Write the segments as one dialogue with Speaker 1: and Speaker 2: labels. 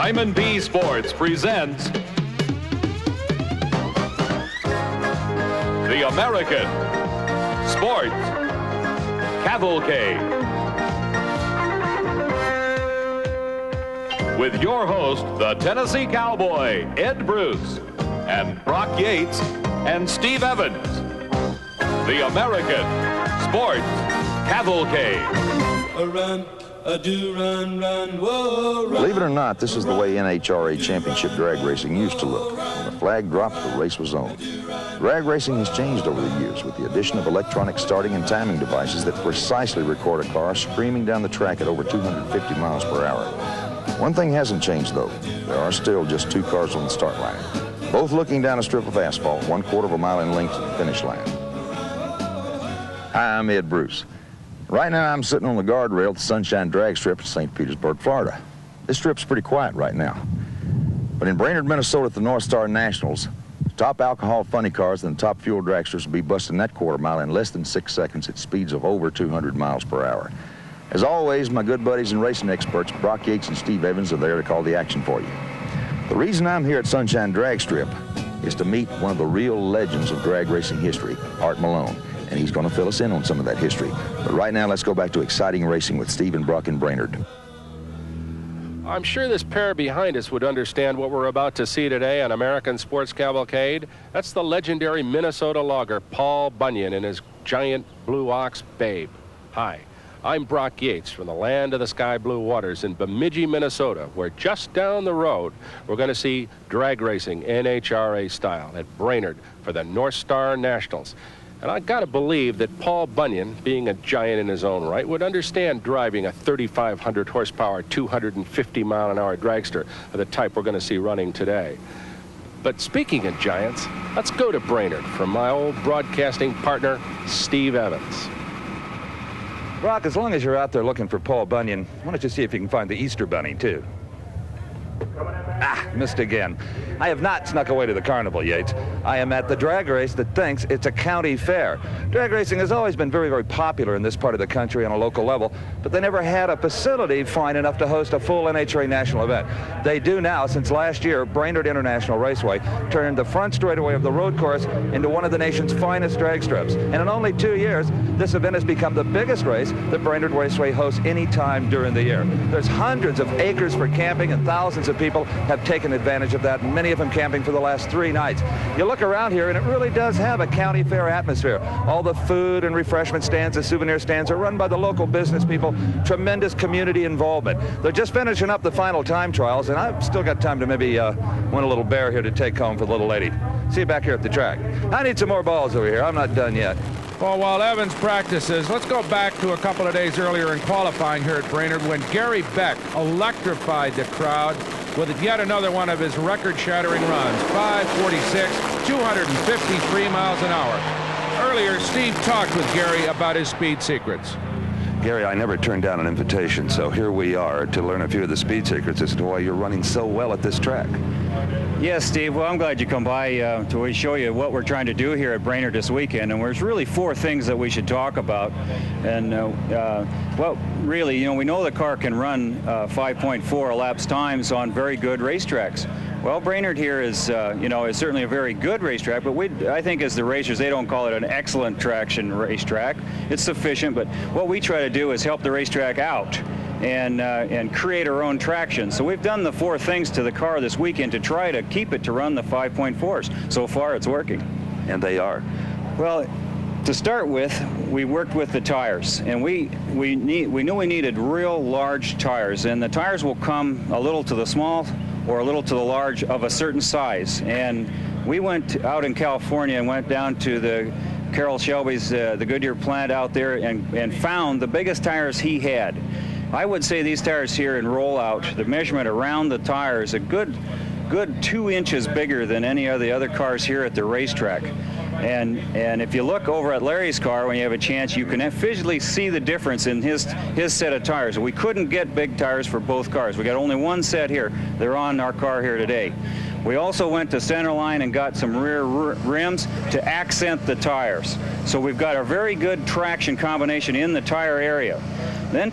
Speaker 1: Diamond B Sports presents the American Sports Cavalcade with your host, the Tennessee Cowboy, Ed Bruce, and Brock Yates and Steve Evans. The American Sports Cavalcade.
Speaker 2: Run, run, whoa, run.
Speaker 3: Believe it or not, this is the way NHRA championship drag racing used to look. When the flag dropped, the race was on. Drag racing has changed over the years with the addition of electronic starting and timing devices that precisely record a car screaming down the track at over 250 miles per hour. One thing hasn't changed, though. There are still just two cars on the start line, both looking down a strip of asphalt 1/4 of a mile in length to the finish line. Hi, I'm Ed Bruce. Right now, I'm sitting on the guardrail at the Sunshine Drag Strip in St. Petersburg, Florida. This strip's pretty quiet right now. But in Brainerd, Minnesota at the Northstar Nationals, the top alcohol funny cars and the top fuel dragsters will be busting that 1/4 mile in less than 6 seconds at speeds of over 200 miles per hour. As always, my good buddies and racing experts, Brock Yates and Steve Evans, are there to call the action for you. The reason I'm here at Sunshine Drag Strip is to meet one of the real legends of drag racing history, Art Malone. And he's going to fill us in on some of that history. But right now, let's go back to exciting racing with Steve and Brock in Brainerd.
Speaker 4: I'm sure this pair behind us would understand what we're about to see today on American Sports Cavalcade. That's the legendary Minnesota logger, Paul Bunyan, and his giant blue ox, Babe. Hi, I'm Brock Yates from the land of the sky blue waters in Bemidji, Minnesota, where just down the road, we're going to see drag racing NHRA style at Brainerd for the Northstar Nationals. And I got to believe that Paul Bunyan, being a giant in his own right, would understand driving a 3,500 horsepower, 250 mile an hour dragster of the type we're going to see running today. But speaking of giants, let's go to Brainerd from my old broadcasting partner, Steve Evans.
Speaker 5: Brock, as long as you're out there looking for Paul Bunyan, why don't you see if you can find the Easter Bunny, too? Missed again. I have not snuck away to the carnival, Yates. I am at the drag race that thinks it's a county fair. Drag racing has always been very, very popular in this part of the country on a local level, but they never had a facility fine enough to host a full NHRA national event. They do now, since last year. Brainerd International Raceway turned the front straightaway of the road course into one of the nation's finest drag strips. And in only 2 years, this event has become the biggest race that Brainerd Raceway hosts any time during the year. There's hundreds of acres for camping, and thousands of people have taken advantage of that, and many of them camping for the last 3 nights. You look around here, and it really does have a county fair atmosphere. All the food and refreshment stands, the souvenir stands are run by the local business people. Tremendous community involvement. They're just finishing up the final time trials, and I've still got time to maybe win a little bear here to take home for the little lady. See you back here at the track. I need some more balls over here. I'm not done yet.
Speaker 6: Well, while Evans practices, let's go back to a couple of days earlier in qualifying here at Brainerd when Gary Beck electrified the crowd with yet another one of his record-shattering runs, 5:46, 253 miles an hour. Earlier, Steve talked with Gary about his speed secrets.
Speaker 5: Gary, I never turned down an invitation, so here we are to learn a few of the speed secrets as to why you're running so well at this track.
Speaker 7: Yes, Steve. Well, I'm glad you come by to show you what we're trying to do here at Brainerd this weekend. And there's really 4 things that we should talk about. And, well, really, you know, we know the car can run 5.4 elapsed times on very good racetracks. Well, Brainerd here is, you know, is certainly a very good racetrack, but I think as the racers, they don't call it an excellent traction racetrack. It's sufficient, but what we try to do is help the racetrack out and create our own traction. So we've done the 4 things to the car this weekend to try to keep it to run the 5.4s. So far, it's working.
Speaker 5: And they are.
Speaker 7: Well, to start with, we worked with the tires, and we knew we needed real large tires, and the tires will come a little to the small or a little to the large of a certain size. And we went out in California and went down to the Carroll Shelby's, the Goodyear plant out there, and found the biggest tires he had. I would say these tires here in rollout, the measurement around the tires, a good 2 inches bigger than any of the other cars here at the racetrack. And if you look over at Larry's car when you have a chance, you can visually see the difference in his set of tires. We couldn't get big tires for both cars. We got only one set here. They're on our car here today. We also went to Centerline and got some rear rims to accent the tires. So we've got a very good traction combination in the tire area. Then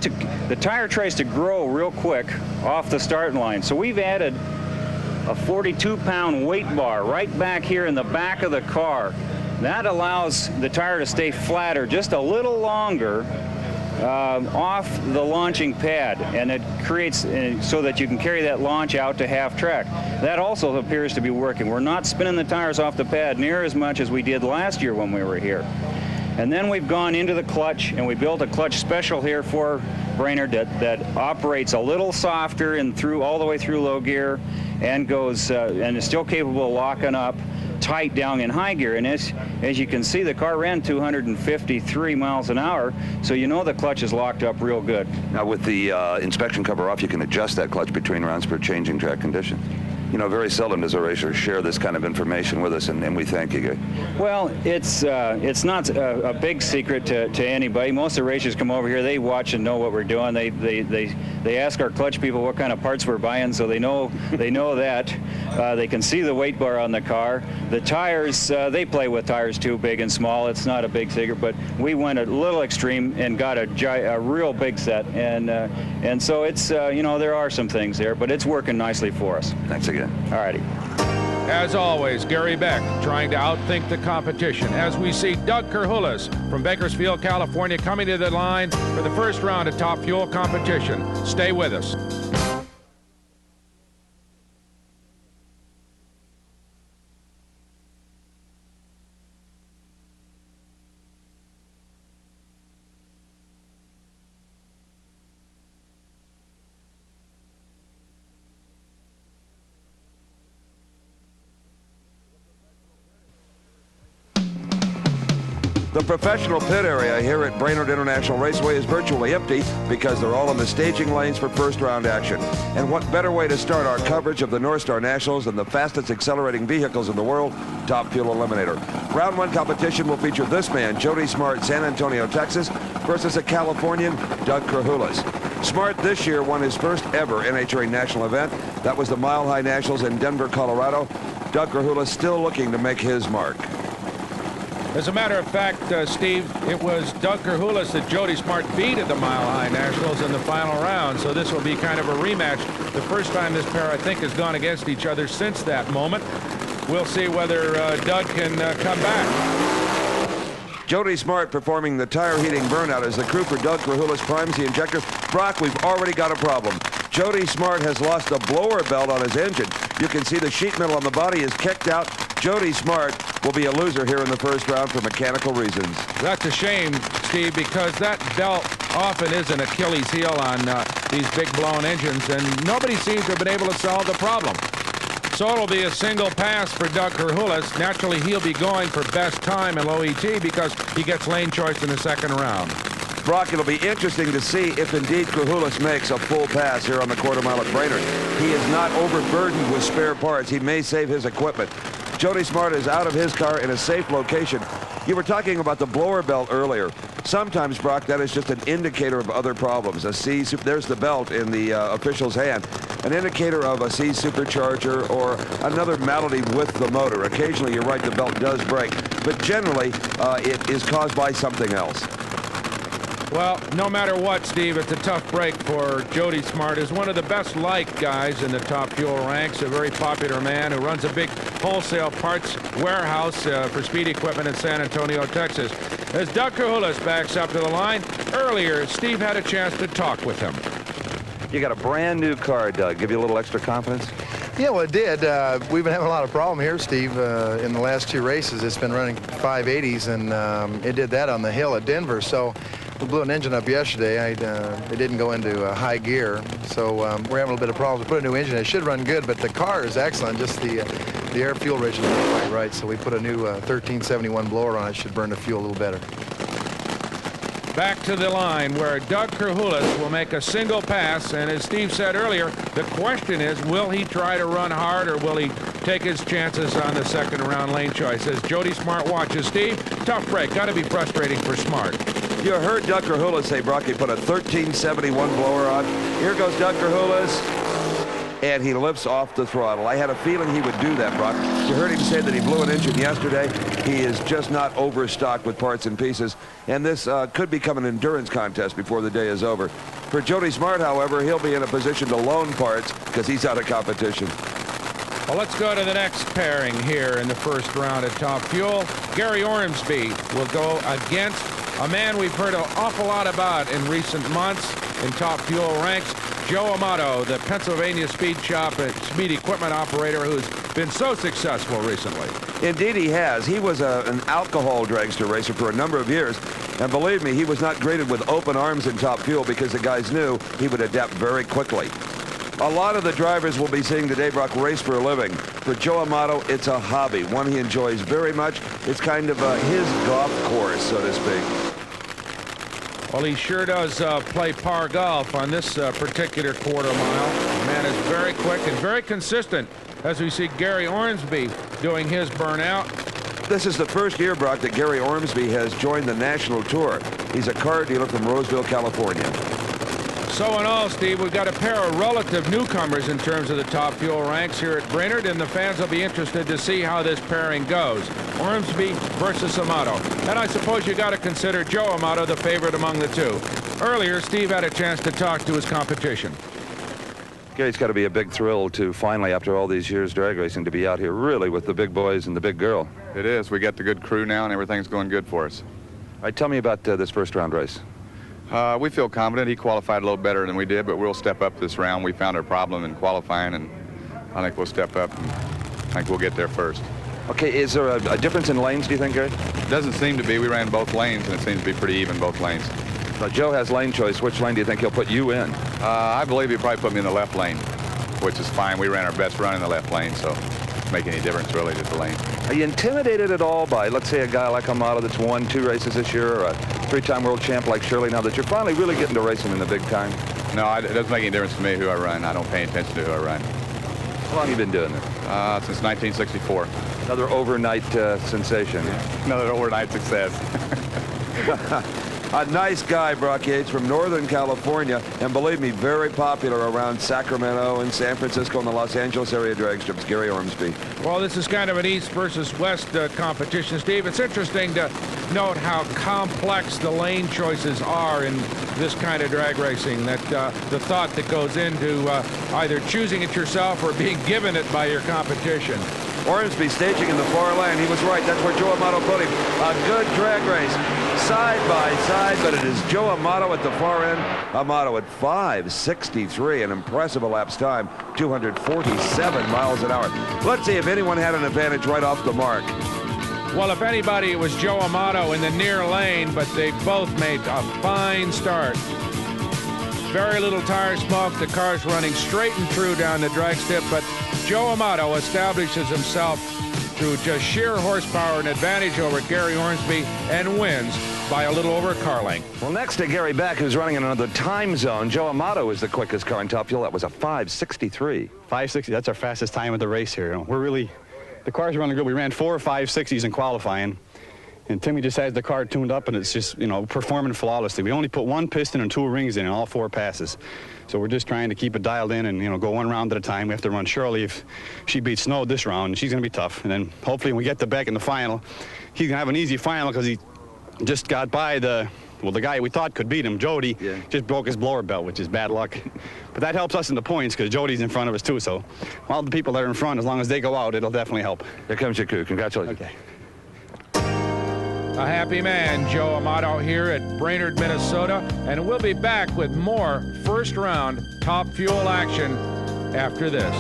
Speaker 7: the tire tries to grow real quick off the starting line. So we've added a 42-pound weight bar right back here in the back of the car. That allows the tire to stay flatter just a little longer off the launching pad, and it creates so that you can carry that launch out to half track. That also appears to be working. We're not spinning the tires off the pad near as much as we did last year when we were here. And then we've gone into the clutch, and we built a clutch special here for Brainerd that operates a little softer and through all the way through low gear, and goes and is still capable of locking up tight down in high gear. And as you can see, the car ran 253 miles an hour, so you know the clutch is locked up real good.
Speaker 5: Now with the inspection cover off, you can adjust that clutch between rounds for changing track conditions. You know, very seldom does a racer share this kind of information with us, and we thank you, Gary.
Speaker 7: Well, it's not a big secret to anybody. Most of the racers come over here, they watch and know what we're doing. They ask our clutch people what kind of parts we're buying, so they know that. They can see the weight bar on the car. The tires, they play with tires too, big and small. It's not a big secret, but we went a little extreme and got a real big set, and so it's you know, there are some things there, but it's working nicely for us.
Speaker 5: Thanks again.
Speaker 7: All righty.
Speaker 6: As always, Gary Beck trying to outthink the competition as we see Doug Kerhulis from Bakersfield, California, coming to the line for the first round of Top Fuel competition. Stay with us.
Speaker 5: The professional pit area here at Brainerd International Raceway is virtually empty because they're all in the staging lanes for first round action. And what better way to start our coverage of the Northstar Nationals than the fastest accelerating vehicles in the world, Top Fuel Eliminator. Round one competition will feature this man, Jody Smart, San Antonio, Texas, versus a Californian, Doug Kerhulis. Smart this year won his first ever NHRA national event. That was the Mile High Nationals in Denver, Colorado. Doug Kerhulis still looking to make his mark.
Speaker 6: As a matter of fact, Steve, it was Doug Kerhulis that Jody Smart beat at the Mile High Nationals in the final round, so this will be kind of a rematch. The first time this pair, I think, has gone against each other since that moment. We'll see whether Doug can come back.
Speaker 5: Jody Smart performing the tire heating burnout as the crew for Doug Kerhulis primes the injectors. Brock, we've already got a problem. Jody Smart has lost the blower belt on his engine. You can see the sheet metal on the body is kicked out. Jody Smart will be a loser here in the first round for mechanical reasons.
Speaker 6: That's a shame, Steve, because that belt often is an Achilles heel on these big blown engines, and nobody seems to have been able to solve the problem. So it'll be a single pass for Doug Kerhulis. Naturally, he'll be going for best time in low ET because he gets lane choice in the second round.
Speaker 5: Brock, it'll be interesting to see if indeed Kerhulis makes a full pass here on the quarter mile at Brainerd. He is not overburdened with spare parts. He may save his equipment. Jody Smart is out of his car in a safe location. You were talking about the blower belt earlier. Sometimes, Brock, that is just an indicator of other problems. There's the belt in the official's hand, an indicator of a C supercharger or another malady with the motor. Occasionally, you're right, the belt does break, but generally, it is caused by something else.
Speaker 6: Well, no matter what, Steve, it's a tough break for Jody Smart. Is one of the best liked guys in the Top Fuel ranks, a very popular man who runs a big wholesale parts warehouse for speed equipment in San Antonio, Texas. As Doug Kerhulis backs up to the line, earlier Steve had a chance to talk with him.
Speaker 5: You got a brand new car, Doug. Give you a little extra confidence?
Speaker 8: Yeah, well, it did. We've been having a lot of problem here, Steve. In the last two races, it's been running 580s, and it did that on the hill at Denver. So we blew an engine up yesterday. It didn't go into high gear, so we're having a little bit of problems. We put a new engine. It should run good, but the car is excellent. Just the air-fuel ratio is not quite right, so we put a new 1371 blower on it. Should burn the fuel a little better.
Speaker 6: Back to the line where Doug Kerhulis will make a single pass, and as Steve said earlier, the question is, will he try to run hard or will he take his chances on the second round lane choice? As Jody Smart watches, Steve, tough break. Got to be frustrating for Smart.
Speaker 5: You heard Doug Kerhulis say, Brock, he put a 1371 blower on. Here goes Doug Kerhulis. and he lifts off the throttle. I had a feeling he would do that, Brock. You heard him say that he blew an engine yesterday. He is just not overstocked with parts and pieces, and this could become an endurance contest before the day is over. For Jody Smart, however, he'll be in a position to loan parts because he's out of competition.
Speaker 6: Well, let's go to the next pairing here in the first round at Top Fuel. Gary Ormsby will go against a man we've heard an awful lot about in recent months in Top Fuel ranks, Joe Amato, the Pennsylvania speed shop and speed equipment operator who's been so successful recently.
Speaker 5: Indeed he has. He was an alcohol dragster racer for a number of years, and believe me, he was not greeted with open arms in Top Fuel because the guys knew he would adapt very quickly. A lot of the drivers we'll be seeing today, Brock, race for a living. For Joe Amato, it's a hobby, one he enjoys very much. It's kind of his golf course, so to speak.
Speaker 6: Well, he sure does play par golf on this particular quarter mile. The man is very quick and very consistent, as we see Gary Ormsby doing his burnout.
Speaker 5: This is the first year, Brock, that Gary Ormsby has joined the national tour. He's a car dealer from Roseville, California.
Speaker 6: So in all, Steve, we've got a pair of relative newcomers in terms of the Top Fuel ranks here at Brainerd, and the fans will be interested to see how this pairing goes. Ormsby versus Amato. And I suppose you got to consider Joe Amato the favorite among the two. Earlier, Steve had a chance to talk to his competition.
Speaker 5: Gary's got to be a big thrill to finally, after all these years drag racing, to be out here really with the big boys and the big girl.
Speaker 9: It is. We got the good crew now, and everything's going good for us.
Speaker 5: All right, tell me about this first round race.
Speaker 9: We feel confident. He qualified a little better than we did, but we'll step up this round. We found our problem in qualifying, and I think we'll step up, and I think we'll get there first.
Speaker 5: Okay, is there a difference in lanes, do you think, Gary?
Speaker 9: It doesn't seem to be. We ran both lanes, and it seems to be pretty even, both lanes.
Speaker 5: Now, Joe has lane choice. Which lane do you think he'll put you in?
Speaker 9: I believe he'll probably put me in the left lane, which is fine. We ran our best run in the left lane, so it doesn't make any difference really to the lane.
Speaker 5: Are you intimidated at all by, let's say, a guy like Amato that's won 2 races this year, or a 3-time world champ like Shirley, now that you're finally really getting to racing in the big time?
Speaker 9: No, it doesn't make any difference to me who I run. I don't pay attention to who I run.
Speaker 5: How long have you been doing this?
Speaker 9: Since 1964.
Speaker 5: Another overnight sensation.
Speaker 9: Yeah. Another overnight success.
Speaker 5: A nice guy, Brock Yates, from Northern California, and believe me, very popular around Sacramento and San Francisco and the Los Angeles area drag strips, Gary Ormsby.
Speaker 6: Well, this is kind of an east versus west competition, Steve. It's interesting to note how complex the lane choices are in this kind of drag racing, that the thought that goes into either choosing it yourself or being given it by your competition.
Speaker 5: Ormsby staging in the far lane. He was right. That's where Joe Amato put him. A good drag race, side by side, but it is Joe Amato at the far end. Amato at 5:63, an impressive elapsed time, 247 miles an hour. Let's see if anyone had an advantage right off the mark.
Speaker 6: Well, if anybody, it was Joe Amato in the near lane, but they both made a fine start. Very little tire smoke. The car's running straight and true down the drag strip, but Joe Amato establishes himself through just sheer horsepower and advantage over Gary Ormsby and wins by a little over a car length.
Speaker 5: Well, next to Gary Beck, who's running in another time zone, Joe Amato is the quickest car in Top Fuel. That was a 5:63.
Speaker 10: 5:60, that's our fastest time of the race here. We're really, the car's running good. We ran 4 5:60s in qualifying, and Timmy just has the car tuned up, and it's just, you know, performing flawlessly. We only put 1 piston and 2 rings in all 4 passes. So we're just trying to keep it dialed in and, you know, go 1 round at a time. We have to run Shirley if she beats Snow this round, and she's going to be tough. And then hopefully when we get to Beck in the final, he's going to have an easy final because he just got by the guy we thought could beat him, Jody, just broke his blower belt, which is bad luck. But that helps us in the points because Jody's in front of us too. So all the people that are in front, as long as they go out, it'll definitely help.
Speaker 5: Here comes your coup. Congratulations.
Speaker 10: Okay.
Speaker 6: A happy man, Joe Amato, here at Brainerd, Minnesota, and we'll be back with more first round Top Fuel action after this.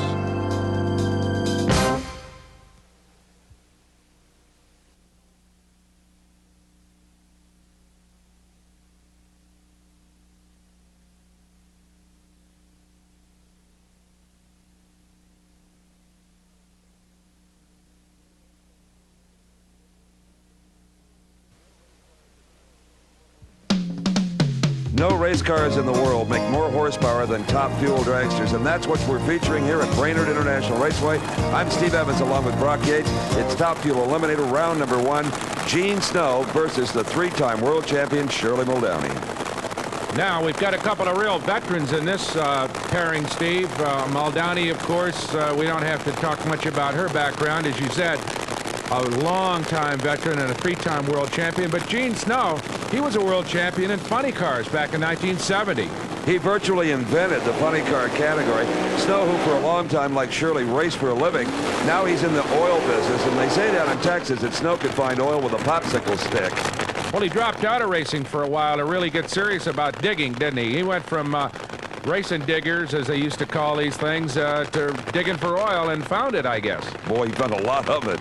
Speaker 5: No race cars in the world make more horsepower than Top Fuel dragsters, and that's what we're featuring here at Brainerd International Raceway. I'm Steve Evans along with Brock Yates. It's Top Fuel Eliminator round number 1. Gene Snow versus the 3-time world champion Shirley Muldowney.
Speaker 6: Now, we've got a couple of real veterans in this pairing, Steve. Muldowney, of course, we don't have to talk much about her background. As you said, a long-time veteran and a 3-time world champion. But Gene Snow, he was a world champion in funny cars back in 1970.
Speaker 11: He virtually invented the funny car category. Snow, who for a long time, like Shirley, raced for a living, now he's in the oil business. And they say down in Texas that Snow could find oil with a popsicle stick.
Speaker 6: Well, he dropped out of racing for a while to really get serious about digging, didn't he? He went from racing diggers, as they used to call these things, to digging for oil and found it, I guess.
Speaker 11: Boy, he found a lot of it.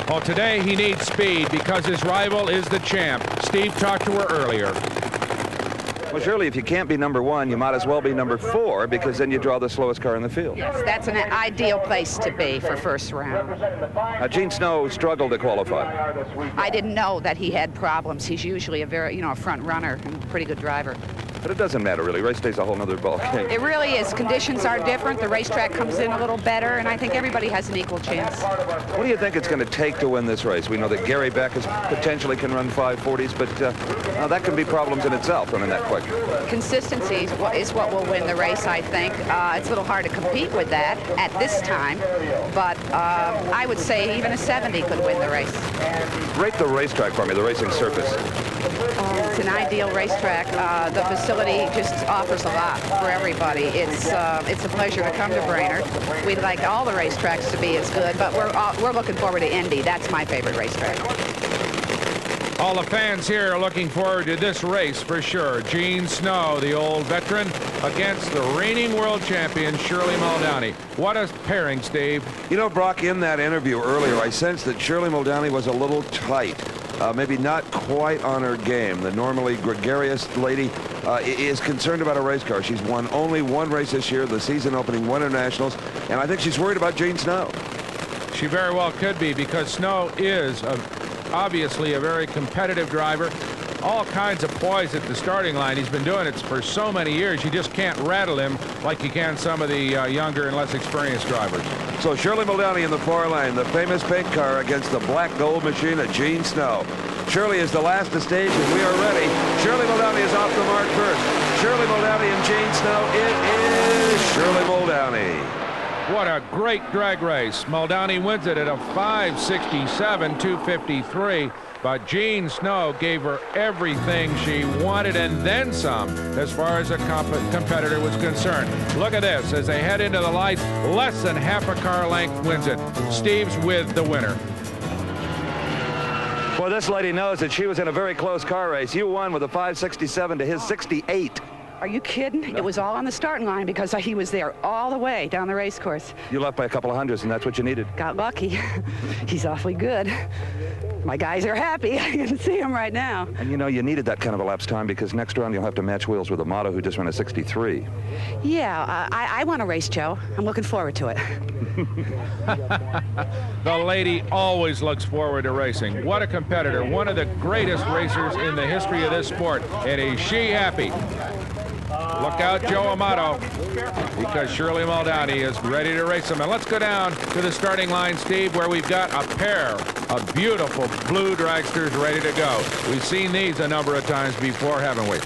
Speaker 6: Well, today he needs speed because his rival is the champ. Steve talked to her earlier.
Speaker 5: Well, Shirley, if you can't be number 1, you might as well be number 4, because then you draw the slowest car in the field.
Speaker 12: Yes, that's an ideal place to be for first round.
Speaker 5: Now, Gene Snow struggled to qualify.
Speaker 12: I didn't know that he had problems. He's usually a very, a front runner and a pretty good driver.
Speaker 5: But it doesn't matter, really. Race day's a whole other ball game.
Speaker 12: It really is. Conditions are different. The racetrack comes in a little better, and I think everybody has an equal chance.
Speaker 5: What do you think it's going to take to win this race? We know that Gary Beck is potentially can run 540s, but that can be problems in itself running that quick.
Speaker 12: Consistency is what will win the race, I think. It's a little hard to compete with that at this time, but I would say even a 70 could win the race.
Speaker 5: Rate the racetrack for me, the racing surface.
Speaker 12: It's an ideal racetrack. The facility just offers a lot for everybody. It's a pleasure to come to Brainerd. We'd like all the racetracks to be as good, but we're looking forward to Indy. That's my favorite racetrack.
Speaker 6: All the fans here are looking forward to this race for sure. Gene Snow, the old veteran, against the reigning world champion, Shirley Muldowney. What a pairing, Steve.
Speaker 11: You know, Brock, in that interview earlier, I sensed that Shirley Muldowney was a little tight. Maybe not quite on her game. The normally gregarious lady is concerned about a race car. She's won only 1 race this year, the season opening Winter Nationals, and I think she's worried about Gene Snow.
Speaker 6: She very well could be, because Snow is obviously a very competitive driver. All kinds of poise at the starting line. He's been doing it for so many years. You just can't rattle him like you can some of the younger and less experienced drivers.
Speaker 11: So Shirley Muldowney in the far lane, the famous paint car against the black gold machine of Gene Snow. Shirley is the last to stage, and we are ready. Shirley Muldowney is off the mark first. Shirley Muldowney and Gene Snow. It is Shirley Muldowney.
Speaker 6: What a great drag race. Muldowney wins it at a 5:67.253. But Gene Snow gave her everything she wanted and then some as far as a competitor was concerned. Look at this. As they head into the lights, less than half a car length wins it. Steve's with the winner.
Speaker 5: Well, this lady knows that she was in a very close car race. You won with a 5:67 to his 68.
Speaker 12: Are you kidding? It was all on the starting line because he was there all the way down the race course.
Speaker 5: You left by a couple of hundreds, and that's what you needed.
Speaker 12: Got lucky. He's awfully good. My guys are happy. I can see them right now.
Speaker 5: And you know, you needed that kind of elapsed time, because next round you'll have to match wheels with Amato, who just ran a 63.
Speaker 12: Yeah, I want to race, Joe. I'm looking forward to it.
Speaker 6: The lady always looks forward to racing. What a competitor. One of the greatest racers in the history of this sport. And is she happy? Look out, Joe Amato, because Shirley Muldowney is ready to race them. And let's go down to the starting line, Steve, where we've got a pair of beautiful blue dragsters ready to go. We've seen these a number of times before, haven't we?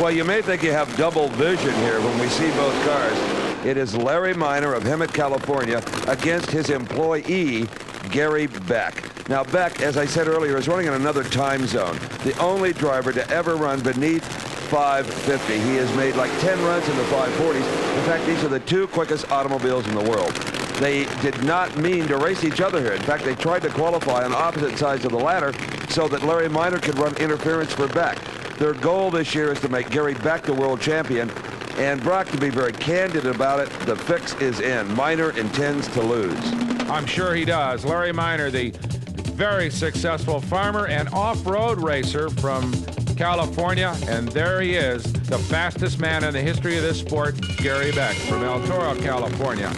Speaker 11: Well, you may think you have double vision here when we see both cars. It is Larry Minor of Hemet, California, against his employee, Gary Beck. Now, Beck, as I said earlier, is running in another time zone. The only driver to ever run beneath 550. He has made like 10 runs in the 540s. In fact, these are the 2 quickest automobiles in the world. They did not mean to race each other here. In fact, they tried to qualify on opposite sides of the ladder so that Larry Minor could run interference for Beck. Their goal this year is to make Gary Beck the world champion. And Brock, to be very candid about it, the fix is in. Minor intends to lose.
Speaker 6: I'm sure he does. Larry Minor, the very successful farmer and off-road racer from California, and there he is, the fastest man in the history of this sport, Gary Beck from El Toro, California.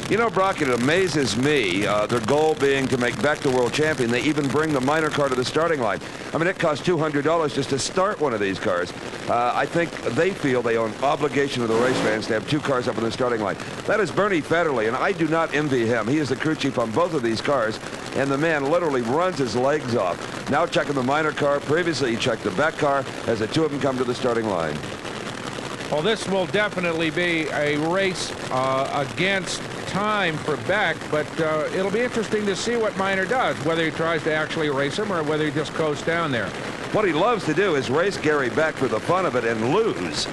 Speaker 11: You know, Brock, it amazes me, their goal being to make Beck the world champion. They even bring the minor car to the starting line. I mean, it costs $200 just to start one of these cars. I think they feel they owe an obligation to the race fans to have two cars up on the starting line. That is Bernie Federley, and I do not envy him. He is the crew chief on both of these cars, and the man literally runs his legs off. Now checking the minor car. Previously, he checked the Beck car as the two of them come to the starting line.
Speaker 6: Well, this will definitely be a race against time for Beck, but it'll be interesting to see what Minor does, whether he tries to actually race him or whether he just coasts down there.
Speaker 11: What he loves to do is race Gary Beck for the fun of it and lose.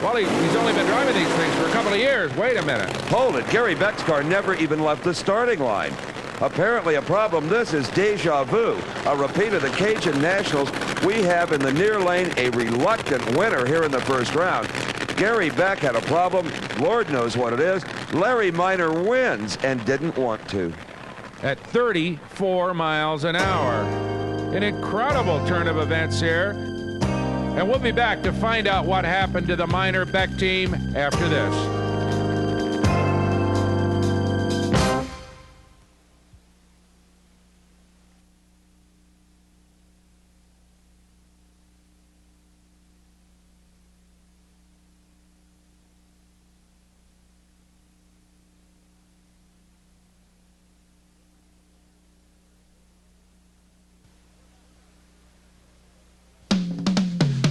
Speaker 6: Well, he's only been driving these things for a couple of years. Wait a minute.
Speaker 11: Hold it. Gary Beck's car never even left the starting line. Apparently a problem. This is deja vu. A repeat of the Cajun Nationals. We have in the near lane a reluctant winner here in the first round. Gary Beck had a problem. Lord knows what it is. Larry Minor wins and didn't want to.
Speaker 6: At 34 miles an hour. An incredible turn of events here. And we'll be back to find out what happened to the Minor Beck team after this.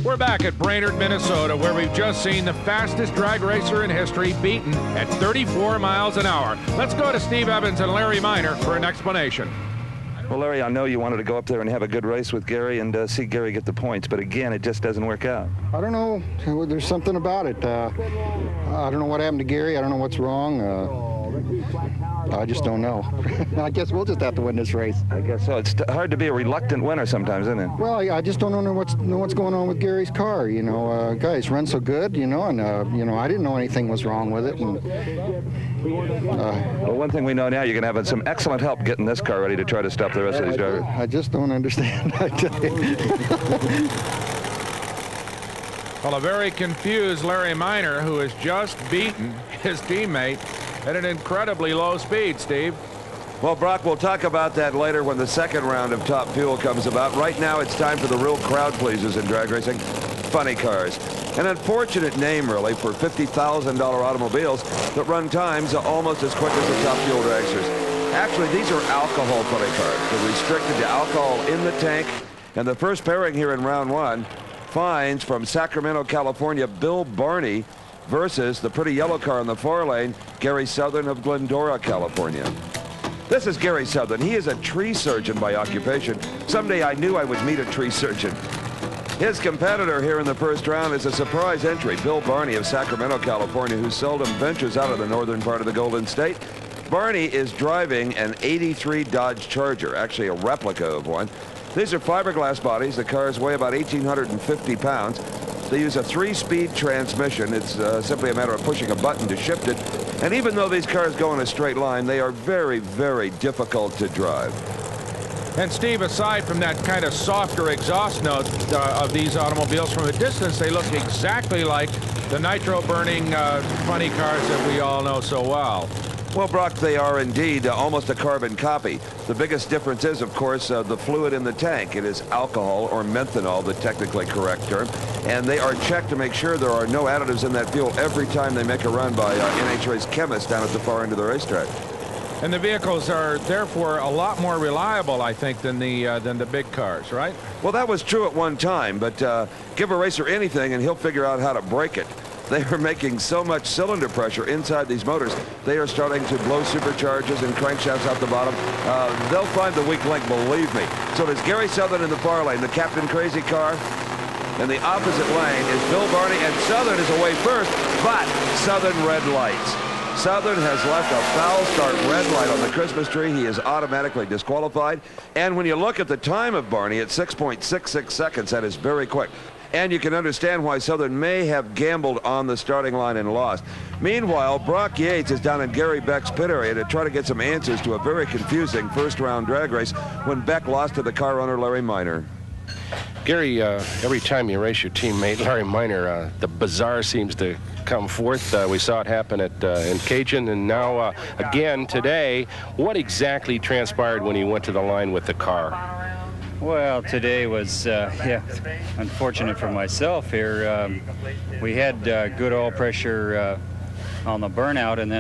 Speaker 6: We're back at Brainerd, Minnesota, where we've just seen the fastest drag racer in history beaten at 34 miles an hour. Let's go to Steve Evans and Larry Minor for an explanation.
Speaker 5: Well, Larry, I know you wanted to go up there and have a good race with Gary and see Gary get the points, but again, it just doesn't work out.
Speaker 13: I don't know. There's something about it. I don't know what happened to Gary. I don't know what's wrong. I just don't know. I guess we'll just have to win this race.
Speaker 5: I guess so. It's hard to be a reluctant winner sometimes, isn't it?
Speaker 13: Well, I just don't know what's going on with Gary's car. You know, guys run so good. You know, and you know, I didn't know anything was wrong with it. And,
Speaker 5: well, one thing we know now, you're going to have some excellent help getting this car ready to try to stop the rest of these drivers.
Speaker 13: I just don't understand. I tell you.
Speaker 6: Well, a very confused Larry Minor, who has just beaten his teammate at an incredibly low speed, Steve.
Speaker 11: Well, Brock, we'll talk about that later when the second round of Top Fuel comes about. Right now, it's time for the real crowd pleasers in drag racing, funny cars. An unfortunate name, really, for $50,000 automobiles that run times almost as quick as the Top Fuel dragsters. Actually, these are alcohol funny cars. They're restricted to alcohol in the tank. And the first pairing here in round one finds from Sacramento, California, Bill Barney versus the pretty yellow car in the far lane, Gary Southern of Glendora, California. This is Gary Southern. He is a tree surgeon by occupation. Someday I knew I would meet a tree surgeon. His competitor here in the first round is a surprise entry, Bill Barney of Sacramento, California, who seldom ventures out of the northern part of the Golden State. Barney is driving an '83 Dodge Charger, actually a replica of one. These are fiberglass bodies. The cars weigh about 1,850 pounds. They use a 3-speed transmission. It's simply a matter of pushing a button to shift it. And even though these cars go in a straight line, they are very, very difficult to drive.
Speaker 6: And Steve, aside from that kind of softer exhaust note of these automobiles, from a distance, they look exactly like the nitro-burning funny cars that we all know so well.
Speaker 11: Well, Brock, they are indeed almost a carbon copy. The biggest difference is, of course, the fluid in the tank. It is alcohol, or methanol, the technically correct term. And they are checked to make sure there are no additives in that fuel every time they make a run by NHRA's chemists down at the far end of the racetrack.
Speaker 6: And the vehicles are therefore a lot more reliable, I think, than the big cars, right?
Speaker 11: Well, that was true at one time, but give a racer anything and he'll figure out how to break it. They are making so much cylinder pressure inside these motors, they are starting to blow superchargers and crankshafts out the bottom. They'll find the weak link, believe me. So there's Gary Southern in the far lane, the Captain Crazy car. In the opposite lane is Bill Barney, and Southern is away first, but Southern red lights. Southern has left a foul start red light on the Christmas tree. He is automatically disqualified. And when you look at the time of Barney at 6.66 seconds, that is very quick. And you can understand why Southern may have gambled on the starting line and lost. Meanwhile, Brock Yates is down in Gary Beck's pit area to try to get some answers to a very confusing first-round drag race when Beck lost to the car owner Larry Minor.
Speaker 4: Gary, every time you race your teammate Larry Minor, the bizarre seems to come forth. We saw it happen in Cajun, and now again today. What exactly transpired when he went to the line with the car?
Speaker 7: Well, today was, yeah, unfortunate for myself here. We had good oil pressure on the burnout, and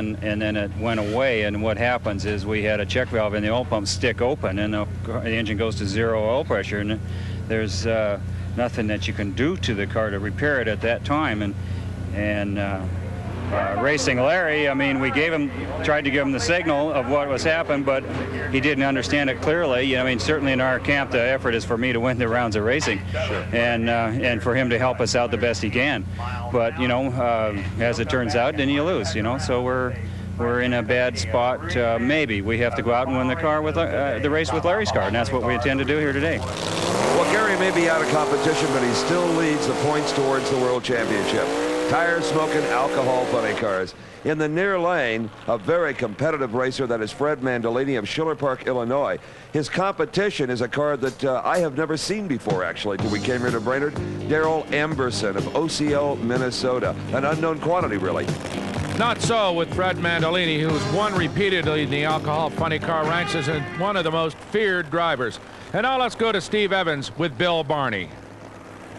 Speaker 7: then it went away. And what happens is we had a check valve in the oil pump stick open, and the engine goes to 0 oil pressure, and there's nothing that you can do to the car to repair it at that time. And racing Larry, I mean, we tried to give him the signal of what was happening, but he didn't understand it clearly. I mean, certainly in our camp, the effort is for me to win the rounds of racing, and for him to help us out the best he can. But you know, as it turns out, then you lose. You know, so we're in a bad spot. Maybe we have to go out and win the car with the race with Larry's car, and that's what we intend to do here today.
Speaker 11: Well, Gary may be out of competition, but he still leads the points towards the World Championship. Tire smoking, alcohol funny cars. In the near lane, a very competitive racer, that is Fred Mandolini of Schiller Park, Illinois. His competition is a car that I have never seen before, actually, till we came here to Brainerd. Darrell Amberson of OCL, Minnesota. An unknown quantity, really.
Speaker 6: Not so with Fred Mandolini, who's won repeatedly in the alcohol funny car ranks as one of the most feared drivers. And now let's go to Steve Evans with Bill Barney.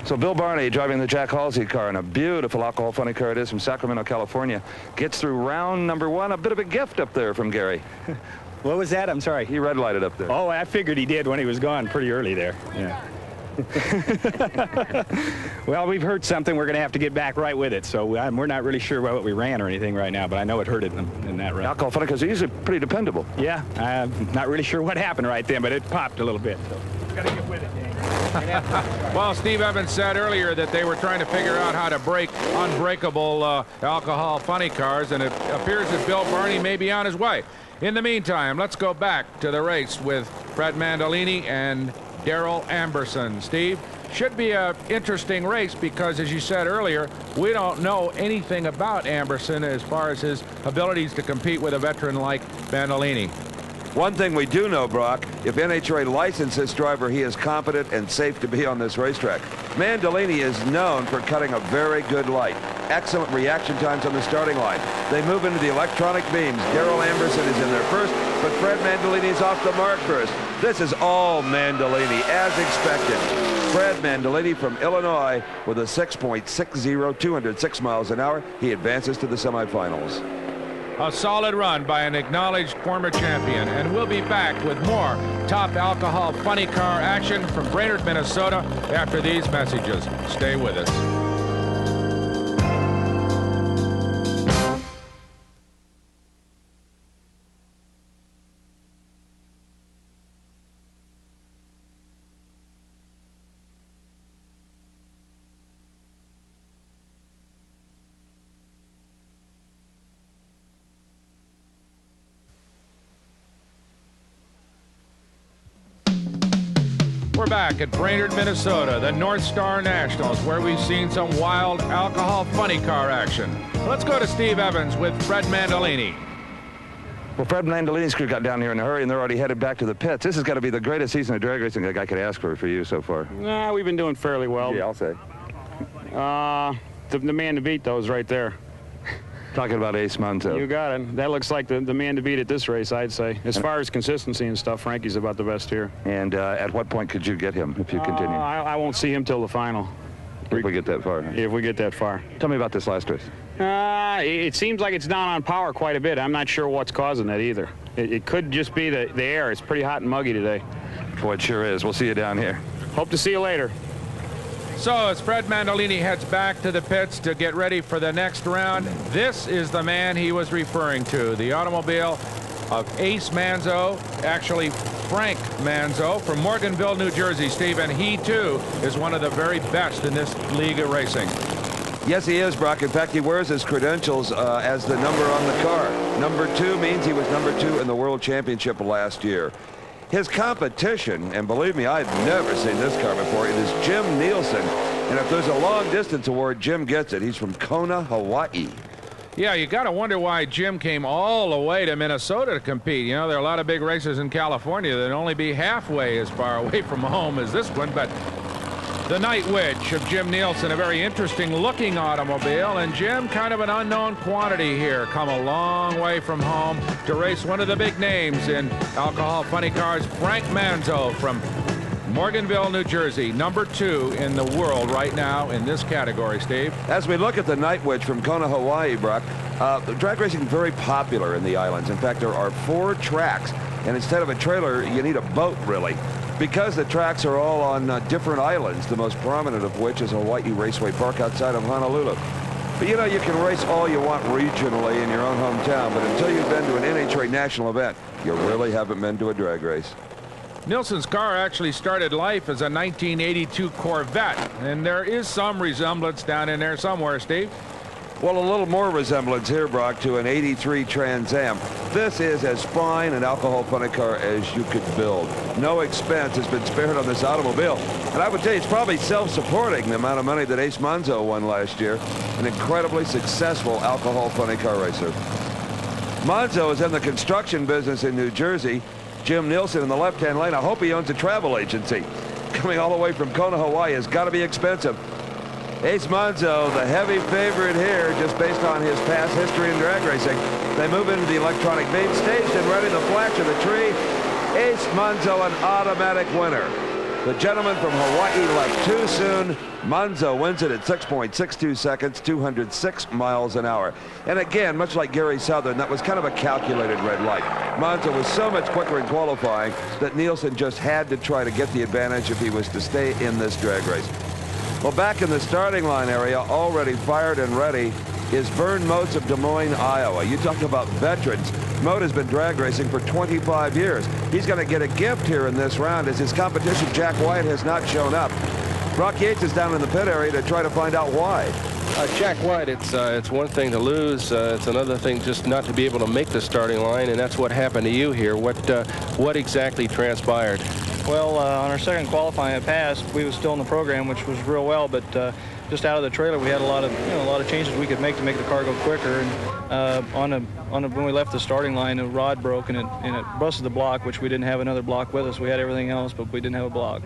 Speaker 5: So Bill Barney, driving the Jack Halsey car, and a beautiful alcohol funny car it is, from Sacramento, California, gets through round number 1. A bit of a gift up there from Gary.
Speaker 14: What was that? I'm sorry.
Speaker 5: He red lighted up there.
Speaker 14: Oh, I figured he did when he was gone pretty early there. Yeah. Well, we've heard something. We're going to have to get back right with it. So we're not really sure what we ran or anything right now, but I know it hurted them in that run.
Speaker 5: Alcohol funny cars are usually pretty dependable.
Speaker 14: Yeah, I'm not really sure what happened right then, but it popped a little bit. So got to get with it.
Speaker 6: Well, Steve Evans said earlier that they were trying to figure out how to break unbreakable alcohol funny cars, and it appears that Bill Barney may be on his way. In the meantime, let's go back to the race with Fred Mandolini and Darrell Amberson. Steve, should be an interesting race because, as you said earlier, we don't know anything about Amberson as far as his abilities to compete with a veteran like Mandolini.
Speaker 11: One thing we do know, Brock, if NHRA licensed this driver, he is competent and safe to be on this racetrack. Mandolini is known for cutting a very good light. Excellent reaction times on the starting line. They move into the electronic beams. Darrell Amberson is in there first, but Fred Mandolini is off the mark first. This is all Mandolini, as expected. Fred Mandolini from Illinois with a 6.60, 206 miles an hour. He advances to the semifinals.
Speaker 6: A solid run by an acknowledged former champion, and we'll be back with more top alcohol funny car action from Brainerd, Minnesota after these messages. Stay with us. We're back at Brainerd, Minnesota, the Northstar Nationals, where we've seen some wild alcohol funny car action. Let's go to Steve Evans with Fred Mandolini.
Speaker 5: Well, Fred Mandolini's crew got down here in a hurry, and they're already headed back to the pits. This has got to be the greatest season of drag racing I could ask for you so far.
Speaker 14: Nah, we've been doing fairly well.
Speaker 5: Yeah, I'll say.
Speaker 14: The man to beat, though, is right there.
Speaker 5: Talking about Ace Manzo.
Speaker 14: You got it. That looks like the man to beat at this race, I'd say. As far as consistency and stuff, Frankie's about the best here.
Speaker 5: And at what point could you get him if you continue?
Speaker 14: I won't see him till the final.
Speaker 5: If we get that far.
Speaker 14: If we get that far.
Speaker 5: Tell me about this last race.
Speaker 14: It seems like it's down on power quite a bit. I'm not sure what's causing that either. It could just be the air. It's pretty hot and muggy today.
Speaker 5: Boy, it sure is. We'll see you down here.
Speaker 14: Hope to see you later.
Speaker 6: So as Fred Mandolini heads back to the pits to get ready for the next round, this is the man he was referring to, the automobile of Ace Manzo, actually Frank Manzo from Morganville, New Jersey, Steve, and he too is one of the very best in this league of racing.
Speaker 11: Yes, he is, Brock. In fact, he wears his credentials as the number on the car. Number 2 means he was number 2 in the World Championship last year. His competition, and believe me, I've never seen this car before, it is Jim Nielsen. And if there's a long distance award, Jim gets it. He's from Kona, Hawaii.
Speaker 6: Yeah, you got to wonder why Jim came all the way to Minnesota to compete. You know, there are a lot of big races in California that only be halfway as far away from home as this one, but The Night Witch of Jim Nielsen, a very interesting looking automobile, and Jim, kind of an unknown quantity here, come a long way from home to race one of the big names in alcohol funny cars, Frank Manzo from Morganville, New Jersey, number 2 in the world right now in this category, Steve.
Speaker 11: As we look at the Night Witch from Kona, Hawaii, Brock, drag racing is very popular in the islands. In fact, there are 4 tracks, and instead of a trailer, you need a boat, really. Because the tracks are all on different islands, the most prominent of which is Hawaii Raceway Park outside of Honolulu. But you know, you can race all you want regionally in your own hometown, but until you've been to an NHRA national event, you really haven't been to a drag race.
Speaker 6: Nielsen's car actually started life as a 1982 Corvette, and there is some resemblance down in there somewhere, Steve.
Speaker 11: Well, a little more resemblance here, Brock, to an 83 Trans Am. This is as fine an alcohol funny car as you could build. No expense has been spared on this automobile. And I would tell you, it's probably self-supporting, the amount of money that Ace Manzo won last year. An incredibly successful alcohol funny car racer. Manzo is in the construction business in New Jersey. Jim Nielsen in the left-hand lane. I hope he owns a travel agency. Coming all the way from Kona, Hawaii has got to be expensive. Ace Manzo, the heavy favorite here, just based on his past history in drag racing. They move into the electronic main stage and ready the flash of the tree. Ace Manzo, an automatic winner. The gentleman from Hawaii left too soon. Manzo wins it at 6.62 seconds, 206 miles an hour. And again, much like Gary Southern, that was kind of a calculated red light. Manzo was so much quicker in qualifying that Nielsen just had to try to get the advantage if he was to stay in this drag race. Well, back in the starting line area, already fired and ready, is Vern Motes of Des Moines, Iowa. You talk about veterans. Mote has been drag racing for 25 years. He's going to get a gift here in this round as his competition, Jack White, has not shown up. Brock Yates is down in the pit area to try to find out why.
Speaker 4: Jack White, it's one thing to lose. It's another thing just not to be able to make the starting line, and that's what happened to you here. What exactly transpired?
Speaker 15: Well, on our second qualifying pass, we was still in the program, which was real well, but just out of the trailer, we had a lot of changes we could make to make the car go quicker. And when we left the starting line, the rod broke and it busted the block, which we didn't have another block with us. We had everything else, but we didn't have a block.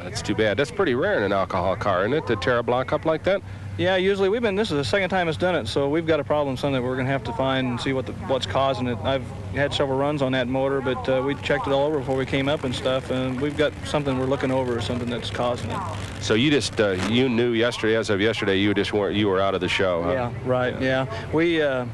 Speaker 4: That's too bad. That's pretty rare in an alcohol car, isn't it, to tear a block up like that?
Speaker 15: Yeah, usually this is the second time it's done it, so we've got a problem, something that we're going to have to find and see what's causing it. I've had several runs on that motor, but we checked it all over before we came up and stuff, and we've got something we're looking over, something that's causing it.
Speaker 4: So you just you knew yesterday, as of yesterday, you were out of the show, huh?
Speaker 15: Yeah, right. Yeah,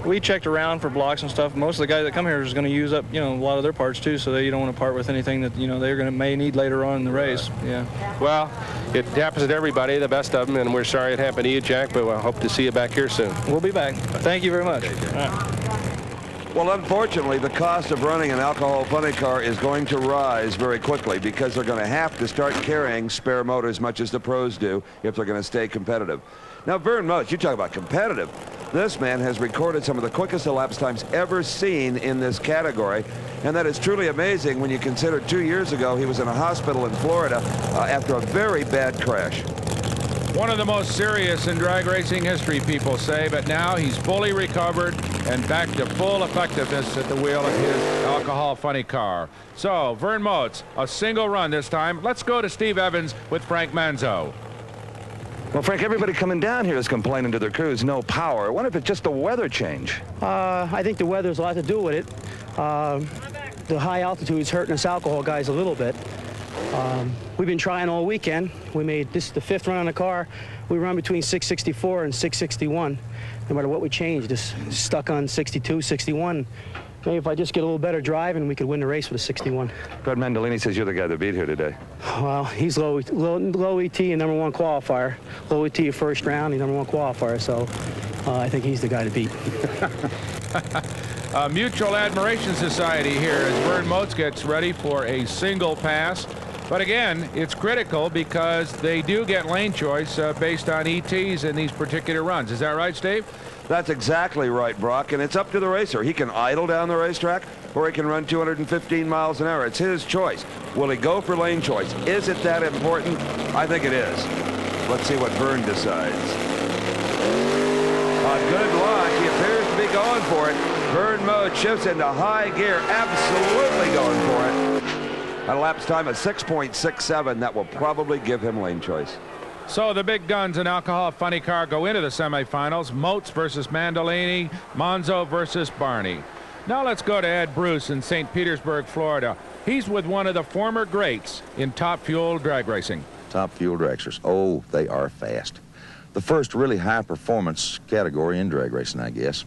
Speaker 15: we checked around for blocks and stuff. Most of the guys that come here is going to use up, a lot of their parts too, so you don't want to part with anything that they're may need later on in the race. Yeah.
Speaker 4: Well, it happens to everybody, the best of them, and we're sorry it happened to you, Jack, but we'll hope to see you back here soon.
Speaker 15: We'll be back. Thank you very much.
Speaker 11: Well, unfortunately, the cost of running an alcohol funny car is going to rise very quickly because they're going to have to start carrying spare motors, much as the pros do, if they're going to stay competitive. Now, Vern Motes, you talk about competitive. This man has recorded some of the quickest elapsed times ever seen in this category, and that is truly amazing when you consider 2 years ago he was in a hospital in Florida after a very bad crash.
Speaker 6: One of the most serious in drag racing history, people say, but now he's fully recovered and back to full effectiveness at the wheel of his alcohol funny car. So, Vern Motes, a single run this time. Let's go to Steve Evans with Frank Manzo.
Speaker 5: Well, Frank, everybody coming down here is complaining to their crews, no power. I wonder if it's just the weather change.
Speaker 16: I think the weather's a lot to do with it. The high altitude's hurting us alcohol guys a little bit. We've been trying all weekend. This is the 5th run on the car. We run between 664 and 661. No matter what we change, just stuck on 62, 61. Maybe if I just get a little better driving, we could win the race with a 61.
Speaker 5: Fred Mandolini says you're the guy that beat here today.
Speaker 16: Well, he's low ET and #1 qualifier. Low ET first round, he's #1 qualifier. So I think he's the guy to beat.
Speaker 6: Mutual Admiration Society here as Vern Motes gets ready for a single pass. But again, it's critical because they do get lane choice based on ETs in these particular runs. Is that right, Steve?
Speaker 11: That's exactly right, Brock, and it's up to the racer. He can idle down the racetrack or he can run 215 miles an hour. It's his choice. Will he go for lane choice? Is it that important? I think it is. Let's see what Vern decides. Good luck. He appears to be going for it. Vern Motes shifts into high gear, absolutely going for it. a lapse time of 6.67. That will probably give him lane choice.
Speaker 6: So the big guns in alcohol funny car go into the semifinals. Moats versus Mandolini, Manzo versus Barney. Now let's go to Ed Bruce in St. Petersburg, Florida. He's with one of the former greats in Top Fuel drag racing.
Speaker 3: Top Fuel dragsters. Oh, they are fast. The first really high performance category in drag racing, I guess.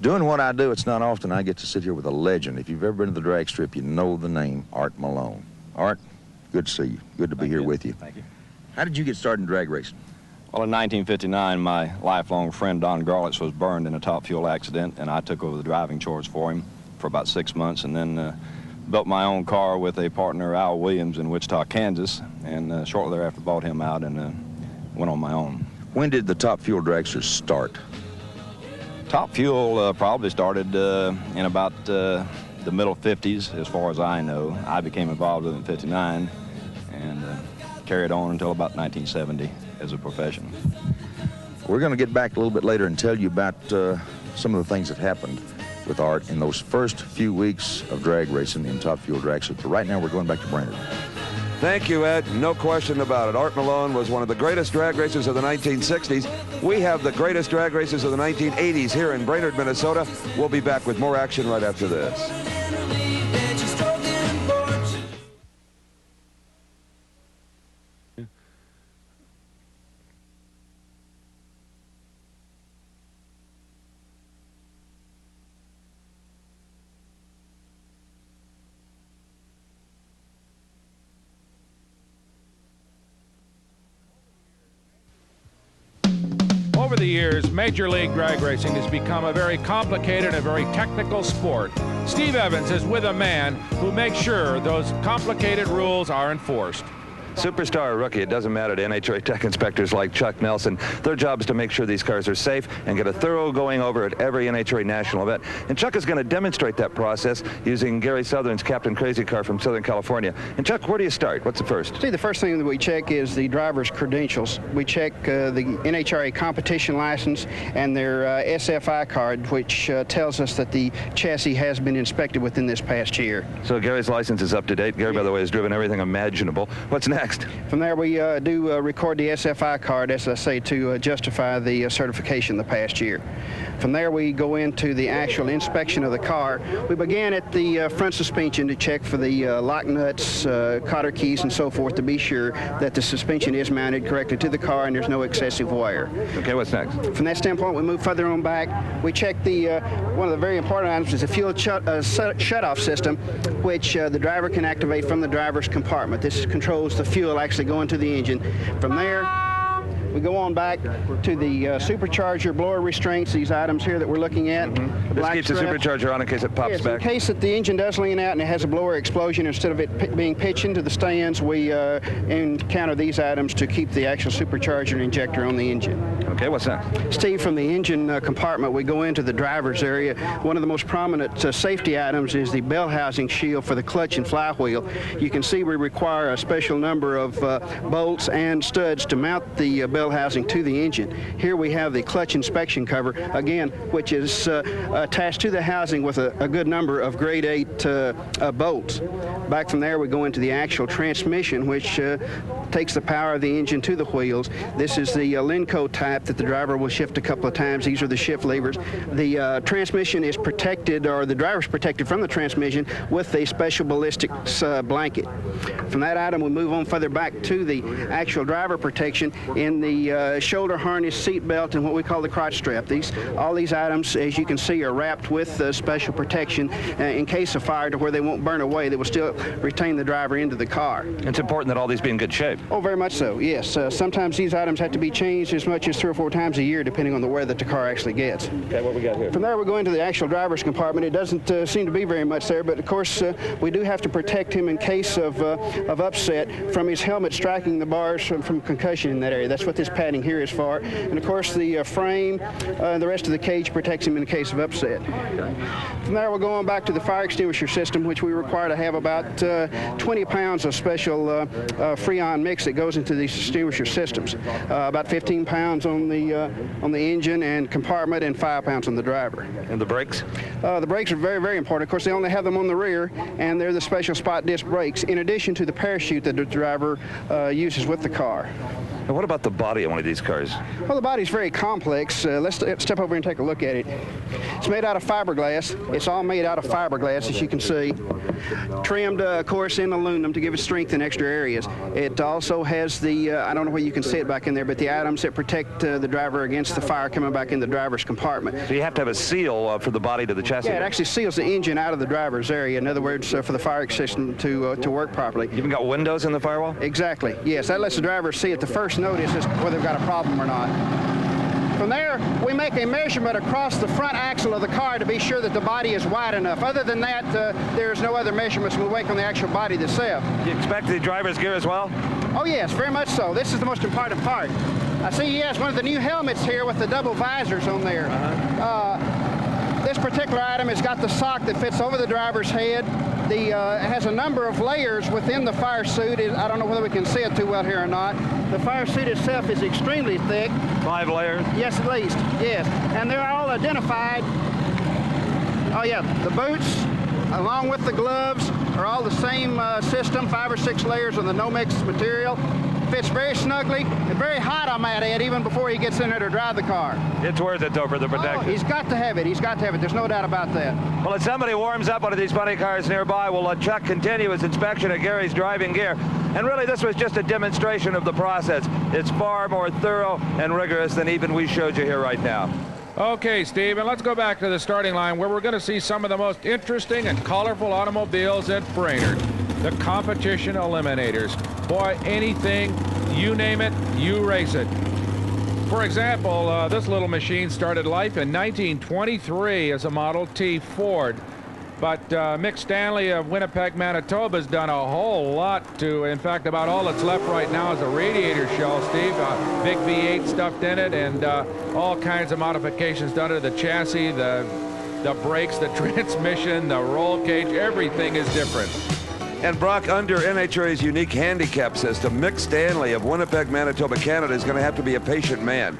Speaker 3: Doing what I do, it's not often I get to sit here with a legend. If you've ever been to the drag strip, you know the name Art Malone. Art, good to see you. Good to be here with you.
Speaker 17: Thank you.
Speaker 3: How did you get started in drag racing?
Speaker 17: Well, in 1959, my lifelong friend Don Garlitz was burned in a Top Fuel accident, and I took over the driving chores for him for about 6 months, and then built my own car with a partner, Al Williams, in Wichita, Kansas, and shortly thereafter bought him out and went on my own.
Speaker 3: When did the Top Fuel dragsters start?
Speaker 17: Top Fuel probably started in about the middle 50s, as far as I know. I became involved with it in 59 and carried on until about 1970 as a professional.
Speaker 3: We're going to get back a little bit later and tell you about some of the things that happened with Art in those first few weeks of drag racing in Top Fuel dragsters. But right now, we're going back to Brainerd.
Speaker 11: Thank you, Ed. No question about it. Art Malone was one of the greatest drag racers of the 1960s. We have the greatest drag racers of the 1980s here in Brainerd, Minnesota. We'll be back with more action right after this.
Speaker 6: Over the years, Major League drag racing has become a very complicated and very technical sport. Steve Evans is with a man who makes sure those complicated rules are enforced.
Speaker 5: Superstar or rookie, it doesn't matter to NHRA tech inspectors like Chuck Nelson. Their job is to make sure these cars are safe and get a thorough going over at every NHRA national event. And Chuck is going to demonstrate that process using Gary Southern's Captain Crazy car from Southern California. And Chuck, where do you start? What's the first?
Speaker 18: See, the first thing that we check is the driver's credentials. We check the NHRA competition license and their SFI card, which tells us that the chassis has been inspected within this past year.
Speaker 5: So Gary's license is up to date. Gary, by the way, has driven everything imaginable. What's next?
Speaker 18: From there, we do record the SFI card, as I say, to justify the certification the past year. From there, we go into the actual inspection of the car. We begin at the front suspension to check for the lock nuts, cotter keys, and so forth to be sure that the suspension is mounted correctly to the car and there's no excessive wear.
Speaker 5: Okay, what's next?
Speaker 18: From that standpoint, we move further on back. We check the one of the very important items is the fuel shut-off system, which the driver can activate from the driver's compartment. This controls the fuel actually going to the engine. From there, we go on back to the supercharger blower restraints, these items here that we're looking at.
Speaker 5: This keeps the supercharger on in case it pops back.
Speaker 18: In case that the engine does lean out and it has a blower explosion, instead of it being pitched into the stands, we encounter these items to keep the actual supercharger and injector on the engine.
Speaker 5: Okay, what's next?
Speaker 18: Steve, from the engine compartment, we go into the driver's area. One of the most prominent safety items is the bell housing shield for the clutch and flywheel. You can see we require a special number of bolts and studs to mount the bell housing to the engine. Here we have the clutch inspection cover, again, which is attached to the housing with a good number of grade 8 bolts. Back from there, we go into the actual transmission, which takes the power of the engine to the wheels. This is the Lenco type that the driver will shift a couple of times. These are the shift levers. The transmission is protected, or the driver's protected from the transmission with a special ballistics blanket. From that item, we move on further back to the actual driver protection in the shoulder harness, seat belt, and what we call the crotch strap. All these items, as you can see, are wrapped with special protection in case of fire, to where they won't burn away. They will still retain the driver into the car.
Speaker 5: It's important that all these be in good shape.
Speaker 18: Oh, very much so, yes. Sometimes these items have to be changed as much as 3 or 4 times a year, depending on the wear that the car actually gets.
Speaker 5: Okay, what we got here?
Speaker 18: From there, we go into the actual driver's compartment. It doesn't seem to be very much there, but of course, we do have to protect him in case of upset from his helmet striking the bars from concussion in that area. That's what this padding here is for. And of course, the frame and the rest of the cage protects him in case of upset. From there, we'll go on back to the fire extinguisher system, which we require to have about 20 pounds of special Freon mix mix that goes into these extinguisher systems. About 15 pounds on the engine and compartment, and 5 pounds on the driver.
Speaker 5: And the brakes?
Speaker 18: The brakes are very, very important. Of course, they only have them on the rear, and they're the special spot disc brakes, in addition to the parachute that the driver uses with the car.
Speaker 5: And what about the body on one of these cars?
Speaker 18: Well, the body's very complex. Let's step over and take a look at it. It's made out of fiberglass. It's all made out of fiberglass, as you can see. Trimmed, of course, in aluminum to give it strength in extra areas. It also has the, I don't know where you can see it back in there, but the items that protect the driver against the fire coming back in the driver's compartment.
Speaker 5: So you have to have a seal for the body to the chassis?
Speaker 18: Yeah, it actually seals the engine out of the driver's area. In other words, for the fire system to work properly.
Speaker 5: You even got windows in the firewall?
Speaker 18: Exactly, yes. That lets the driver see at the first notice whether they've got a problem or not. From there, we make a measurement across the front axle of the car to be sure that the body is wide enough. Other than that, there's no other measurements we make on the actual body itself.
Speaker 5: Do you expect the driver's gear as well?
Speaker 18: Oh, yes, very much so. This is the most important part. I see he has one of the new helmets here with the double visors on there. This particular item has got the sock that fits over the driver's head. It has a number of layers within the fire suit. I don't know whether we can see it too well here or not. The fire suit itself is extremely thick.
Speaker 5: 5 layers?
Speaker 18: Yes, at least, yes. And they're all identified. Oh, yeah, the boots, along with the gloves, are all the same system, 5 or 6 layers of the no-mix material. Fits very snugly and very hot, I might add, even before he gets in there to drive the car.
Speaker 5: It's worth it, though, for the protection.
Speaker 18: Oh, he's got to have it. He's got to have it. There's no doubt about that.
Speaker 5: Well, as somebody warms up one of these funny cars nearby, we'll let Chuck continue his inspection of Gary's driving gear. And really, this was just a demonstration of the process. It's far more thorough and rigorous than even we showed you here right now.
Speaker 6: Okay, Steve, and let's go back to the starting line where we're going to see some of the most interesting and colorful automobiles at Brainerd. The competition eliminators. Boy, anything, you name it, you race it. For example, this little machine started life in 1923 as a Model T Ford. But Mick Stanley of Winnipeg, Manitoba has done a whole lot to, in fact, about all that's left right now is a radiator shell, Steve. Big V8 stuffed in it, and all kinds of modifications done to the chassis, the brakes, the transmission, the roll cage, everything is different.
Speaker 11: And Brock, under NHRA's unique handicap system, Mick Stanley of Winnipeg, Manitoba, Canada is going to have to be a patient man.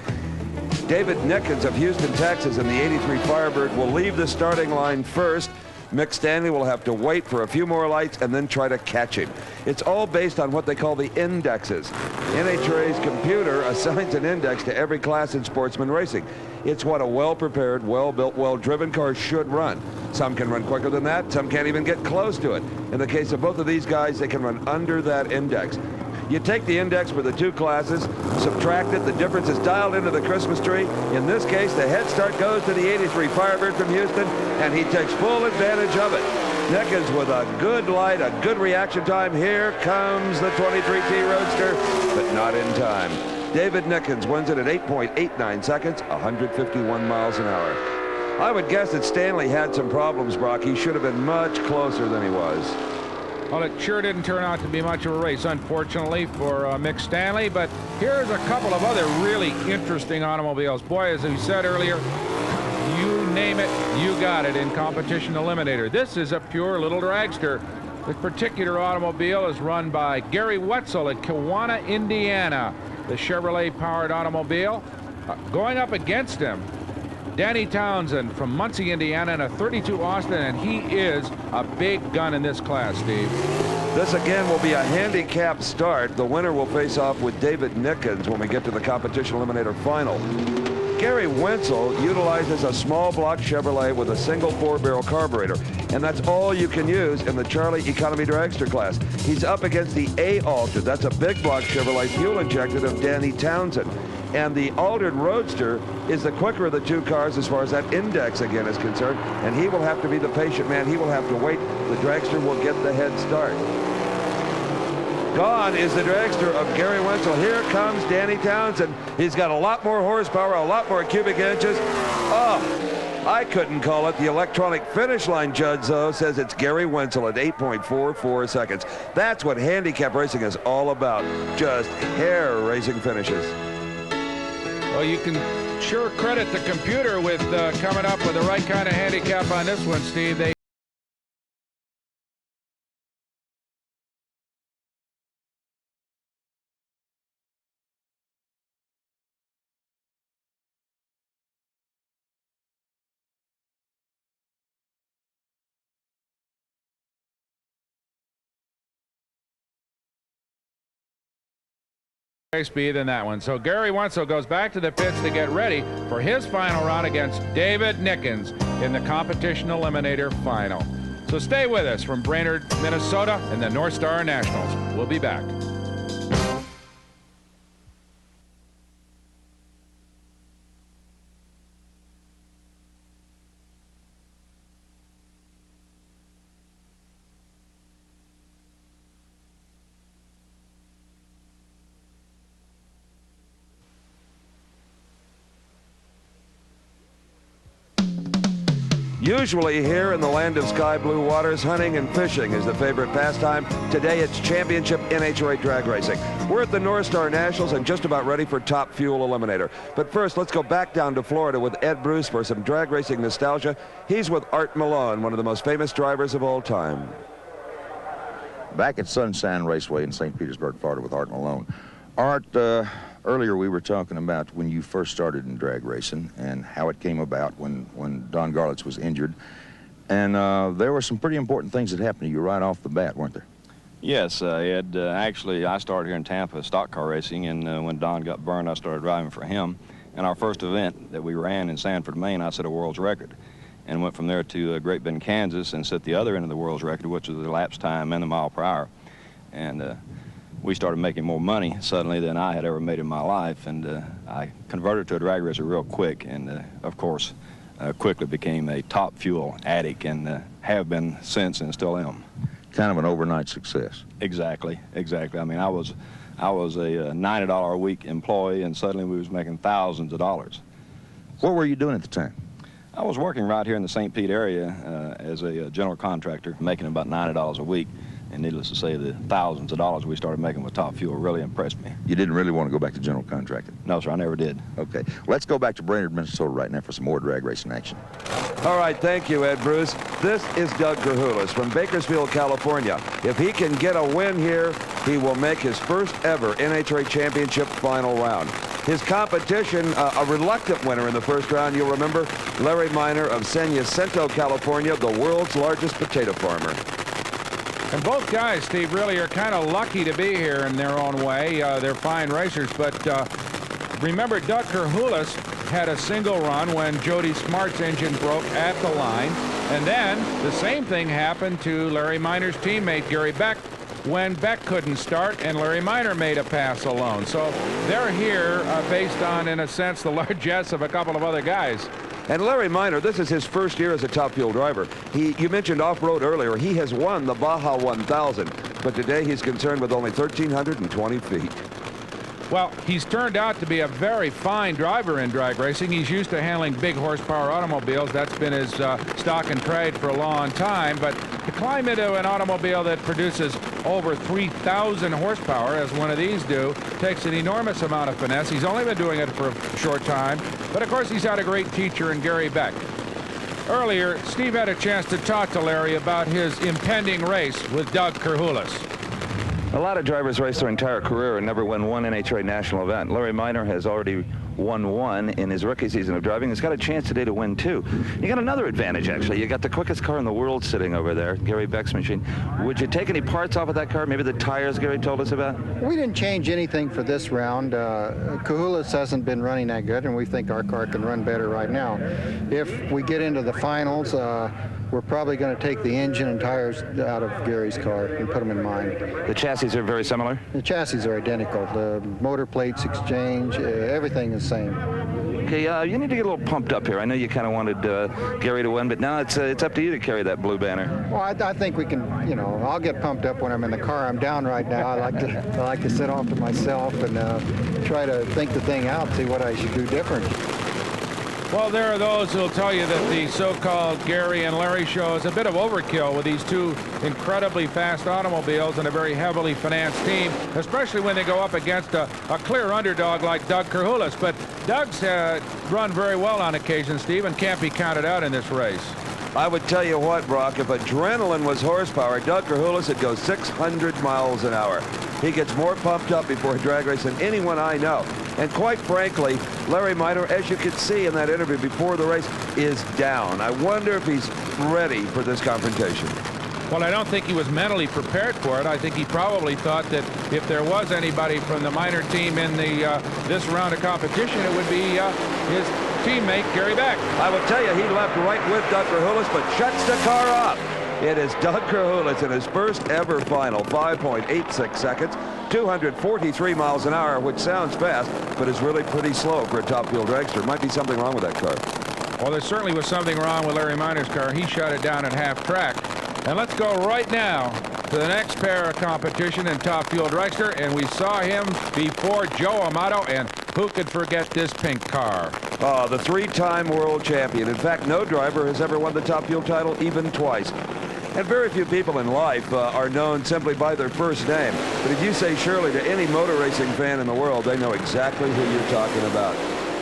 Speaker 11: David Nickens of Houston, Texas in the 83 Firebird will leave the starting line first. Mick Stanley will have to wait for a few more lights and then try to catch him. It's all based on what they call the indexes. NHRA's computer assigns an index to every class in sportsman racing. It's what a well-prepared, well-built, well-driven car should run. Some can run quicker than that. Some can't even get close to it. In the case of both of these guys, they can run under that index. You take the index for the two classes, subtract it, the difference is dialed into the Christmas tree. In this case, the head start goes to the 83 Firebird from Houston, and he takes full advantage of it. Nickens with a good light, a good reaction time. Here comes the 23T Roadster, but not in time. David Nickens wins it at 8.89 seconds, 151 miles an hour. I would guess that Stanley had some problems, Brock. He should have been much closer than he was.
Speaker 6: Well, it sure didn't turn out to be much of a race, unfortunately, for Mick Stanley. But here's a couple of other really interesting automobiles. Boy, as we said earlier, you name it, you got it in competition eliminator. This is a pure little dragster. This particular automobile is run by Gary Wetzel at Kewanna, Indiana. The Chevrolet-powered automobile. Going up against him, Danny Townsend from Muncie, Indiana, in a 32 Austin, and he is a big gun in this class, Steve.
Speaker 11: This again will be a handicap start. The winner will face off with David Nickens when we get to the competition eliminator final. Gary Wetzel utilizes a small block Chevrolet with a single 4-barrel carburetor, and that's all you can use in the Charlie Economy Dragster class. He's up against the A-Altered. That's a big block Chevrolet fuel injected of Danny Townsend. And the altered Roadster is the quicker of the two cars as far as that index again is concerned, and he will have to be the patient man. He will have to wait. The dragster will get the head start. Gone is the dragster of Gary Wetzel. Here comes Danny Townsend. He's got a lot more horsepower, a lot more cubic inches. Oh, I couldn't call it. The electronic finish line judge, though, says it's Gary Wetzel at 8.44 seconds. That's what handicap racing is all about. Just hair-raising finishes.
Speaker 6: Well, you can sure credit the computer with coming up with the right kind of handicap on this one, Steve. They speed than that one. So Gary Wenzel goes back to the pits to get ready for his final round against David Nickens in the competition eliminator final. So stay with us from Brainerd, Minnesota, and the Northstar Nationals. We'll be back.
Speaker 11: Usually here in the land of sky blue waters, hunting and fishing is the favorite pastime. Today it's championship NHRA drag racing. We're at the Northstar Nationals and just about ready for Top Fuel Eliminator. But first, let's go back down to Florida with Ed Bruce for some drag racing nostalgia. He's with Art Malone, one of the most famous drivers of all time.
Speaker 3: Back at Sunshine Raceway in St. Petersburg, Florida with Art Malone. Art, earlier we were talking about when you first started in drag racing and how it came about when Don Garlits was injured. And there were some pretty important things that happened to you right off the bat, weren't there?
Speaker 17: Yes, Ed. Actually, I started here in Tampa, stock car racing, and when Don got burned, I started driving for him. And our first event that we ran in Sanford, Maine, I set a world's record. And went from there to Great Bend, Kansas, and set the other end of the world's record, which was the elapsed time and the mile per hour. And we started making more money suddenly than I had ever made in my life, and I converted to a drag racer real quick, and of course quickly became a Top Fuel addict, and have been since, and still am.
Speaker 3: Kind of an overnight success.
Speaker 17: Exactly, exactly. I mean, I was a $90 a week employee, and suddenly we was making thousands of dollars.
Speaker 3: What were you doing at the time?
Speaker 17: I was working right here in the St. Pete area as a general contractor, making about $90 a week. And needless to say, the thousands of dollars we started making with Top Fuel really impressed me.
Speaker 3: You didn't really want to go back to general contracting?
Speaker 17: No, sir, I never did.
Speaker 3: Okay. Let's go back to Brainerd, Minnesota right now for some more drag racing action.
Speaker 11: All right, thank you, Ed Bruce. This is Doug Gerhulis from Bakersfield, California. If he can get a win here, he will make his first ever NHRA Championship final round. His competition, a reluctant winner in the first round, you'll remember, Larry Miner of San Jacinto, California, the world's largest potato farmer.
Speaker 6: And both guys, Steve, really are kind of lucky to be here in their own way. They're fine racers, but remember, Doug Gerhulis had a single run when Jody Smart's engine broke at the line. And then the same thing happened to Larry Miner's teammate, Gary Beck, when Beck couldn't start and Larry Miner made a pass alone. So they're here based on, in a sense, the largesse of a couple of other guys.
Speaker 11: And Larry Miner, this is his first year as a Top Fuel driver. You mentioned off-road earlier. He has won the Baja 1000, but today he's concerned with only 1,320 feet.
Speaker 6: Well, he's turned out to be a very fine driver in drag racing. He's used to handling big horsepower automobiles. That's been his stock and trade for a long time. But to climb into an automobile that produces over 3,000 horsepower, as one of these do, takes an enormous amount of finesse. He's only been doing it for a short time. But, of course, he's had a great teacher in Gary Beck. Earlier, Steve had a chance to talk to Larry about his impending race with Doug Gerhulis.
Speaker 5: A lot of drivers race their entire career and never win one NHRA national event. Larry Miner has already won one in his rookie season of driving. He's got a chance today to win two. You got another advantage, actually. You got the quickest car in the world sitting over there, Gary Beck's machine. Would you take any parts off of that car? Maybe the tires Gary told us about?
Speaker 13: We didn't change anything for this round. Gerhulis hasn't been running that good, and we think our car can run better right now. If we get into the finals, we're probably going to take the engine and tires out of Gary's car and put them in mine.
Speaker 5: The chassis are very similar?
Speaker 13: The chassis are identical. The motor plates exchange, everything is the same.
Speaker 5: Okay, you need to get a little pumped up here. I know you kind of wanted Gary to win, but now it's up to you to carry that blue banner.
Speaker 13: Well, I think we can, you know, I'll get pumped up when I'm in the car. I'm down right now. I like to sit off to myself and try to think the thing out, see what I should do different.
Speaker 6: Well, there are those who'll tell you that the so-called Gary and Larry show is a bit of overkill with these two incredibly fast automobiles and a very heavily financed team, especially when they go up against a clear underdog like Doug Gerhulis. But Doug's run very well on occasion, Steve, and can't be counted out in this race.
Speaker 11: I would tell you what, Brock, if adrenaline was horsepower, Doug Gerhulis would go 600 miles an hour. He gets more pumped up before a drag race than anyone I know. And quite frankly, Larry Miner, as you could see in that interview before the race, is down. I wonder if he's ready for this confrontation.
Speaker 6: Well, I don't think he was mentally prepared for it. I think he probably thought that if there was anybody from the minor team in the this round of competition, it would be his teammate, Gary Beck.
Speaker 11: I will tell you, he left right with Doug Krahulis, but shuts the car off. It is Doug Krahulis in his first ever final, 5.86 seconds, 243 miles an hour, which sounds fast, but is really pretty slow for a top fuel dragster. Might be something wrong with that car.
Speaker 6: Well, there certainly was something wrong with Larry Minor's car. He shut it down at half track. And let's go right now to the next pair of competition in top fuel dragster, and we saw him before Joe Amato, and who could forget this pink car?
Speaker 11: Oh, the three-time world champion. In fact, no driver has ever won the top fuel title even twice. And very few people in life are known simply by their first name. But if you say Shirley to any motor racing fan in the world, they know exactly who you're talking about.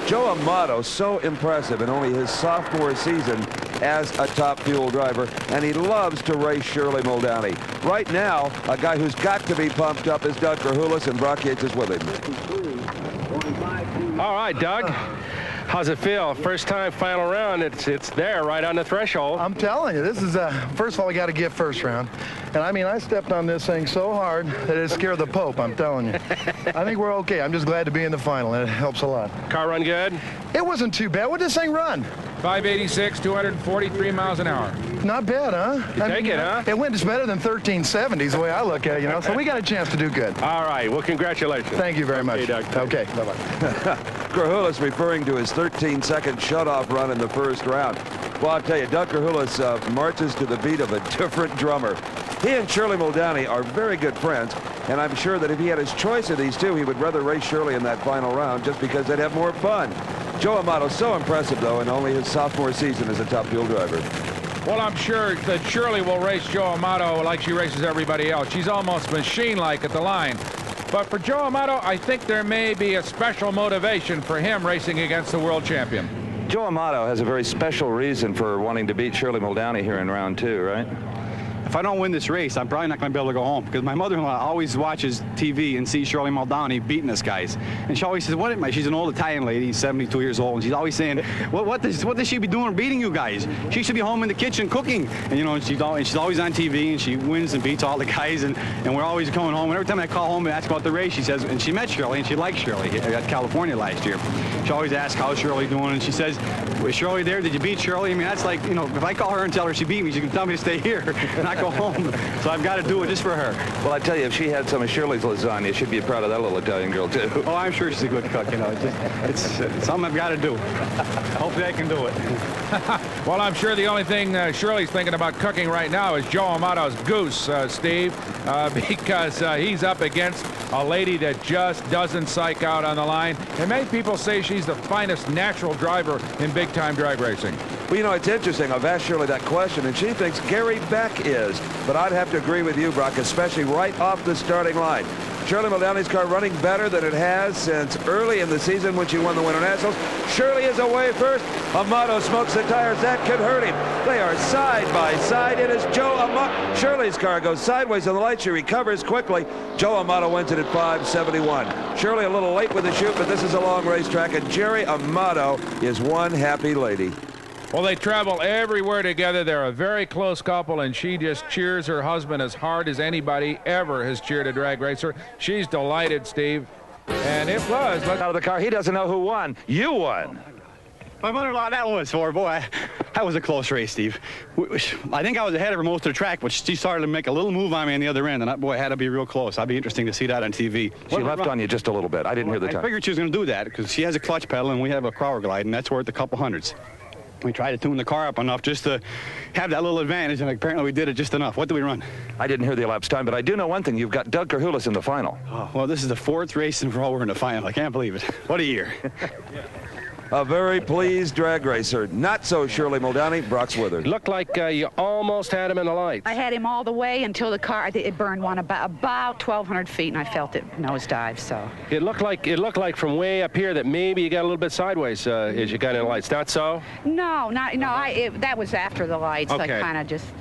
Speaker 11: Joe Amato, so impressive in only his sophomore season as a top fuel driver, and he loves to race Shirley Muldowney. Right now, a guy who's got to be pumped up is Doug Krahulis, and Brock Yates is with him.
Speaker 4: All right, Doug. How's it feel? First time, final round. It's there, right on the threshold.
Speaker 8: I'm telling you, this is first of all, we got to get first round. And I mean, I stepped on this thing so hard that it scared the Pope, I'm telling you. I think we're okay. I'm just glad to be in the final, and it helps a lot.
Speaker 4: Car run good?
Speaker 8: It wasn't too bad. What did this thing run?
Speaker 6: 586, 243 miles an hour.
Speaker 8: Not bad, huh?
Speaker 4: You take it, huh?
Speaker 8: It went better than 1370s, the way I look at it, you know. So we got a chance to do good.
Speaker 4: All right. Well, congratulations.
Speaker 8: Thank you very much.
Speaker 4: Okay, Doug.
Speaker 8: Okay, bye-bye.
Speaker 11: Krahulis referring to his 13-second shutoff run in the first round. Well, I'll tell you, Doug Krahulis marches to the beat of a different drummer. He and Shirley Muldowney are very good friends, and I'm sure that if he had his choice of these two, he would rather race Shirley in that final round just because they'd have more fun. Joe Amato, so impressive, though, in only his sophomore season as a top fuel driver.
Speaker 6: Well, I'm sure that Shirley will race Joe Amato like she races everybody else. She's almost machine-like at the line. But for Joe Amato, I think there may be a special motivation for him racing against the world champion.
Speaker 5: Joe Amato has a very special reason for wanting to beat Shirley Muldowney here in round 2, right?
Speaker 10: If I don't win this race, I'm probably not going to be able to go home, because my mother-in-law always watches TV and sees Shirley Muldowney beating this guys. And she always says, what am I? She's an old Italian lady, 72 years old, and she's always saying, what does she be doing beating you guys? She should be home in the kitchen cooking. And, you know, she's always on TV, and she wins and beats all the guys, and we're always going home. And every time I call home and ask about the race, she says, and she met Shirley, and she liked Shirley at California last year. She always asks, how's Shirley doing? And she says, was Shirley there? Did you beat Shirley? I mean, that's like, you know, if I call her and tell her she beat me, she can tell me to stay here and not go home. So I've got to do it just for her.
Speaker 5: Well, I tell you, if she had some of Shirley's lasagna, she'd be proud of that little Italian girl, too.
Speaker 10: Oh, I'm sure she's a good cook, you know. It's something I've got to do. Hopefully I can do it.
Speaker 6: Well, I'm sure the only thing Shirley's thinking about cooking right now is Joe Amato's goose, Steve, because he's up against a lady that just doesn't psych out on the line. And many people say she's the finest natural driver in big-time drag racing.
Speaker 11: Well, you know, it's interesting. I've asked Shirley that question, and she thinks Gary Beck is. But I'd have to agree with you, Brock, especially right off the starting line. Shirley Muldowney's car running better than it has since early in the season when she won the Winter Nationals. Shirley is away first. Amato smokes the tires. That could hurt him. They are side by side. It is Joe Amato. Shirley's car goes sideways on the light. She recovers quickly. Joe Amato wins it at 5:71. Shirley a little late with the chute, but this is a long racetrack, and Jerry Amato is one happy lady.
Speaker 6: Well, they travel everywhere together. They're a very close couple, and she just cheers her husband as hard as anybody ever has cheered a drag racer. She's delighted, Steve. And it was.
Speaker 5: Out of the car. He doesn't know who won. You won.
Speaker 10: My mother-in-law, that was for, boy, that was a close race, Steve. I think I was ahead of her most of the track, but she started to make a little move on me on the other end, and boy, it had to be real close. That'd be interesting to see that on TV.
Speaker 5: She left on you just a little bit. I didn't hear the time.
Speaker 10: I figured she was going to do that, because she has a clutch pedal, and we have a crawler glide, and that's worth a couple hundreds. We tried to tune the car up enough just to have that little advantage, and apparently we did it just enough. What did we run?
Speaker 5: I didn't hear the elapsed time, but I do know one thing. You've got Doug Krahulis in the final.
Speaker 10: Oh, well, this is the 4th race in a row we're in the final. I can't believe it. What a year.
Speaker 11: A very pleased drag racer. Not so Shirley Muldowney. Brock's with her.
Speaker 4: Looked like you almost had him in the lights.
Speaker 12: I had him all the way until the car, it burned one about 1,200 feet, and I felt it nosedive, so.
Speaker 4: It looked like from way up here that maybe you got a little bit sideways as you got in the lights. Not so?
Speaker 12: No, that was after the lights.
Speaker 4: Okay.
Speaker 12: I kind of just,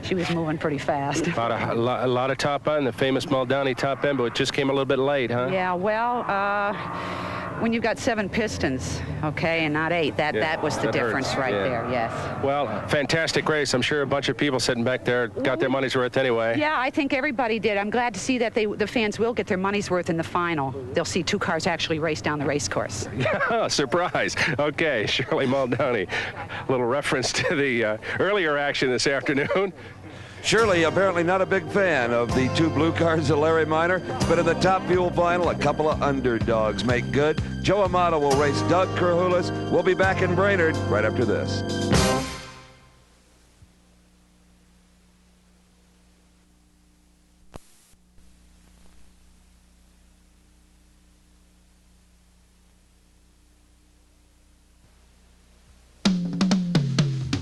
Speaker 12: she was moving pretty fast.
Speaker 4: A lot of top end, the famous Muldowney top end, but it just came a little bit late, huh?
Speaker 12: Yeah, well, when you've got 7 pistons, okay, and not 8, that was the difference right there, yes.
Speaker 4: Well, fantastic race. I'm sure a bunch of people sitting back there got their money's worth anyway.
Speaker 12: Yeah, I think everybody did. I'm glad to see that the fans will get their money's worth in the final. They'll see 2 cars actually race down the race course.
Speaker 4: Surprise. Okay, Shirley Muldowney. A little reference to the earlier action this afternoon.
Speaker 11: Shirley apparently not a big fan of the 2 blue cars of Larry Minor, but in the Top Fuel final, a couple of underdogs make good. Joe Amato will race Doug Krahulis. We'll be back in Brainerd right after this.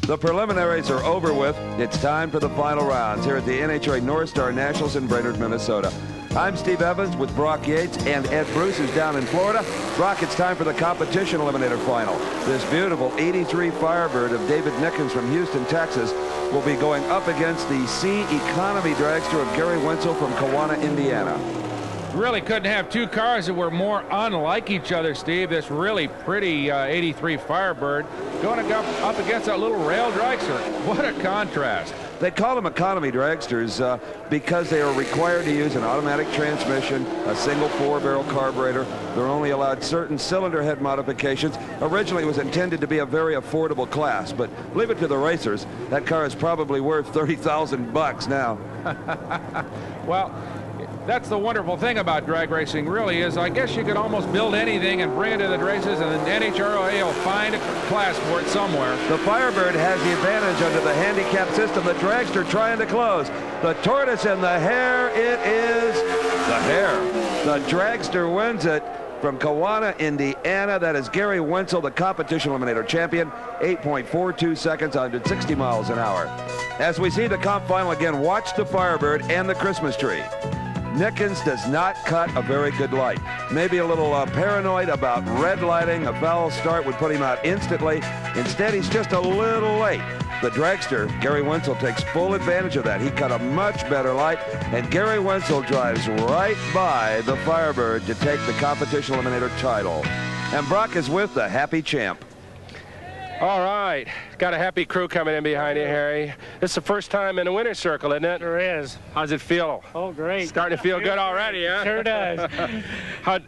Speaker 11: The preliminaries are over with. It's time for the final rounds here at the NHRA Northstar Nationals in Brainerd, Minnesota. I'm Steve Evans with Brock Yates and Ed Bruce, who's down in Florida. Brock, it's time for the competition eliminator final. This beautiful 83 Firebird of David Nickens from Houston, Texas, will be going up against the C Economy dragster of Gary Wenzel from Kewanna, Indiana.
Speaker 6: Really couldn't have 2 cars that were more unlike each other, Steve. This really pretty 83 Firebird going up against that little rail dragster. What a contrast.
Speaker 11: They call them economy dragsters because they are required to use an automatic transmission, a single 4-barrel carburetor. They're only allowed certain cylinder head modifications. Originally it was intended to be a very affordable class, but leave it to the racers. That car is probably worth $30,000 now.
Speaker 6: Well, that's the wonderful thing about drag racing, really, is I guess you could almost build anything and bring it to the races, and the NHRA will find a class for it somewhere.
Speaker 11: The Firebird has the advantage under the handicap system. The dragster trying to close. The tortoise and the hare. It is the hare. The dragster wins it from Kewanna, Indiana. That is Gary Wenzel, the competition eliminator champion. 8.42 seconds, 160 miles an hour. As we see the comp final again, watch the Firebird and the Christmas tree. Nickens does not cut a very good light. Maybe a little paranoid about red lighting. A foul start would put him out instantly. Instead, he's just a little late. The dragster, Gary Wenzel, takes full advantage of that. He cut a much better light, and Gary Wenzel drives right by the Firebird to take the competition eliminator title. And Brock is with the happy champ.
Speaker 4: All right, got a happy crew coming in behind you, Harry. This is the first time in the winner's circle, isn't it?
Speaker 19: Sure is.
Speaker 4: How's it feel?
Speaker 19: Oh, great.
Speaker 4: Starting to feel good already, huh?
Speaker 19: Sure does.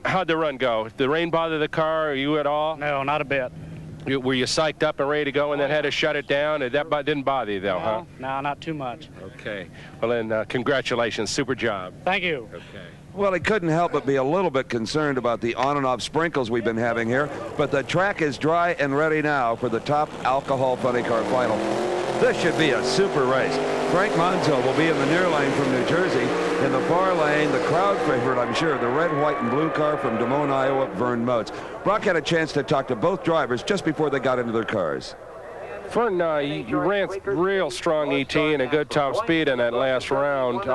Speaker 4: How'd the run go? Did the rain bother the car, or you at all?
Speaker 19: No, not a bit.
Speaker 4: Were you psyched up and ready to go and then had to shut it down? That didn't bother you, though, huh?
Speaker 19: No, not too much.
Speaker 4: Okay. Well, then, congratulations. Super job.
Speaker 19: Thank you.
Speaker 4: Okay.
Speaker 11: Well, he couldn't help but be a little bit concerned about the on and off sprinkles we've been having here, but the track is dry and ready now for the top alcohol funny car final. This should be a super race. Frank Manzo will be in the near lane from New Jersey. In the far lane, the crowd favorite, I'm sure, the red, white, and blue car from Des Moines, Iowa, Vern Motes. Brock had a chance to talk to both drivers just before they got into their cars.
Speaker 4: Fern, you ran real strong ET and a good top speed in that last round,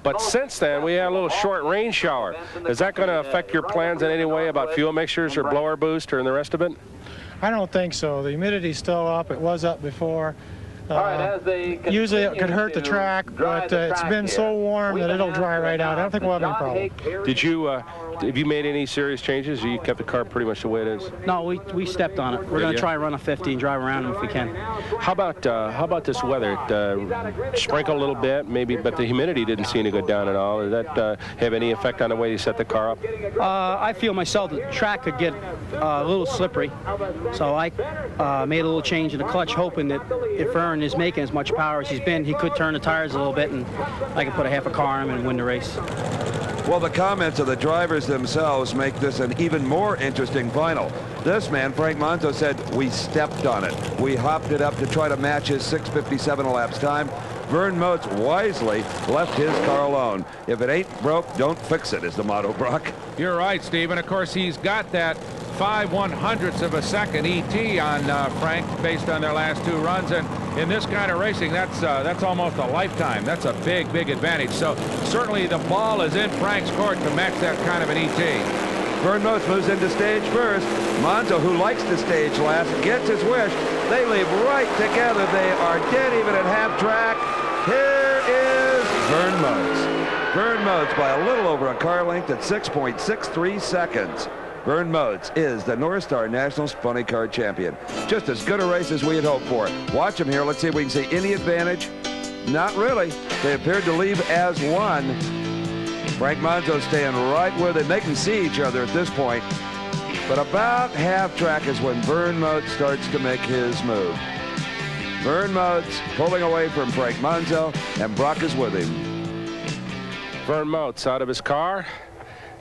Speaker 4: but since then we had a little short rain shower. Is that going to affect your plans in any way about fuel mixtures or blower booster and the rest of it?
Speaker 19: I don't think so. The humidity's still up. It was up before. Usually it could hurt the track, but it's been so warm that it'll dry right out. I don't think we'll have any problem.
Speaker 4: Did you, have you made any serious changes, or you kept the car pretty much the way it is?
Speaker 16: No, we stepped on it. We're going to try and run a 50 and drive around them if we can.
Speaker 4: How about this weather? It sprinkled a little bit, maybe, but the humidity didn't seem to go down at all. Did that have any effect on the way you set the car up?
Speaker 16: I feel myself the track could get a little slippery, so I made a little change in the clutch, hoping that if Ern is making as much power as he's been, he could turn the tires a little bit, and I could put a half a car on him and win the race.
Speaker 11: Well, the comments of the drivers themselves make this an even more interesting final. This man, Frank Manzo, said, we stepped on it. We hopped it up to try to match his 6:57 elapsed time. Vern Motes wisely left his car alone. If it ain't broke, don't fix it, is the motto, Brock.
Speaker 6: You're right, Steve. And of course, he's got that 5/100ths of a second ET on Frank based on their last 2 runs. And in this kind of racing, that's almost a lifetime. That's a big, big advantage. So certainly the ball is in Frank's court to match that kind of an ET.
Speaker 11: Vern Motes moves into stage first. Manzo, who likes to stage last, gets his wish. They leave right together. They are dead even at half track. Here is Vern Motes. Vern Motes by a little over a car length at 6.63 seconds. Vern Motes is the Northstar Nationals funny car champion. Just as good a race as we had hoped for. Watch him here. Let's see if we can see any advantage. Not really. They appeared to leave as one. Frank Manzo staying right where they can see each other at this point. But about half track is when Vern Motes starts to make his move. Vern Motes pulling away from Frank Manzo, and Brock is with him.
Speaker 4: Vern Motes out of his car.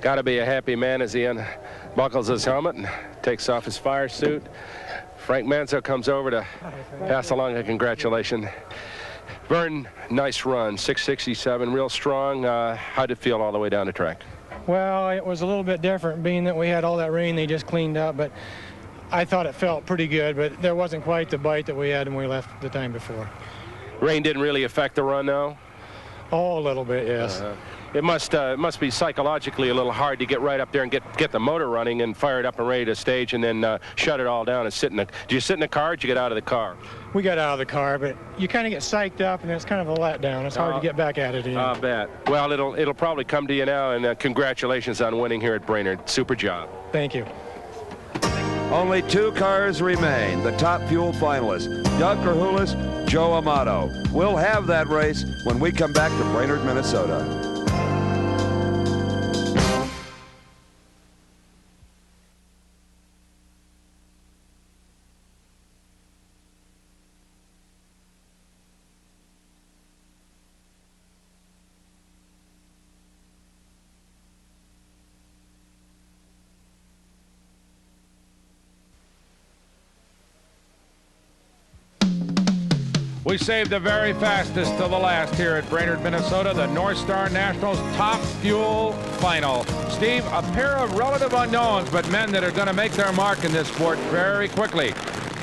Speaker 4: Got to be a happy man as he unbuckles his helmet and takes off his fire suit. Frank Manzo comes over to pass along a congratulation. Vern, nice run, 667, real strong. How'd it feel all the way down the track?
Speaker 19: Well, it was a little bit different, being that we had all that rain they just cleaned up, but I thought it felt pretty good, but there wasn't quite the bite that we had when we left the time before.
Speaker 4: Rain didn't really affect the run, though?
Speaker 19: Oh, a little bit, yes.
Speaker 4: It must be psychologically a little hard to get right up there and get the motor running and fire it up and ready to stage and then shut it all down and sit in the... Do you sit in the car or did you get out of the car?
Speaker 19: We got out of the car, but you kind of get psyched up and it's kind of a letdown. It's hard to get back at it again.
Speaker 4: I'll bet. Well, it'll probably come to you now, and congratulations on winning here at Brainerd. Super job.
Speaker 19: Thank you.
Speaker 11: Only 2 cars remain, the top fuel finalists, Doug Krahulis, Joe Amato. We'll have that race when we come back to Brainerd, Minnesota.
Speaker 6: We saved the very fastest to the last here at Brainerd, Minnesota, the Northstar Nationals Top Fuel Final. Steve, a pair of relative unknowns, but men that are going to make their mark in this sport very quickly.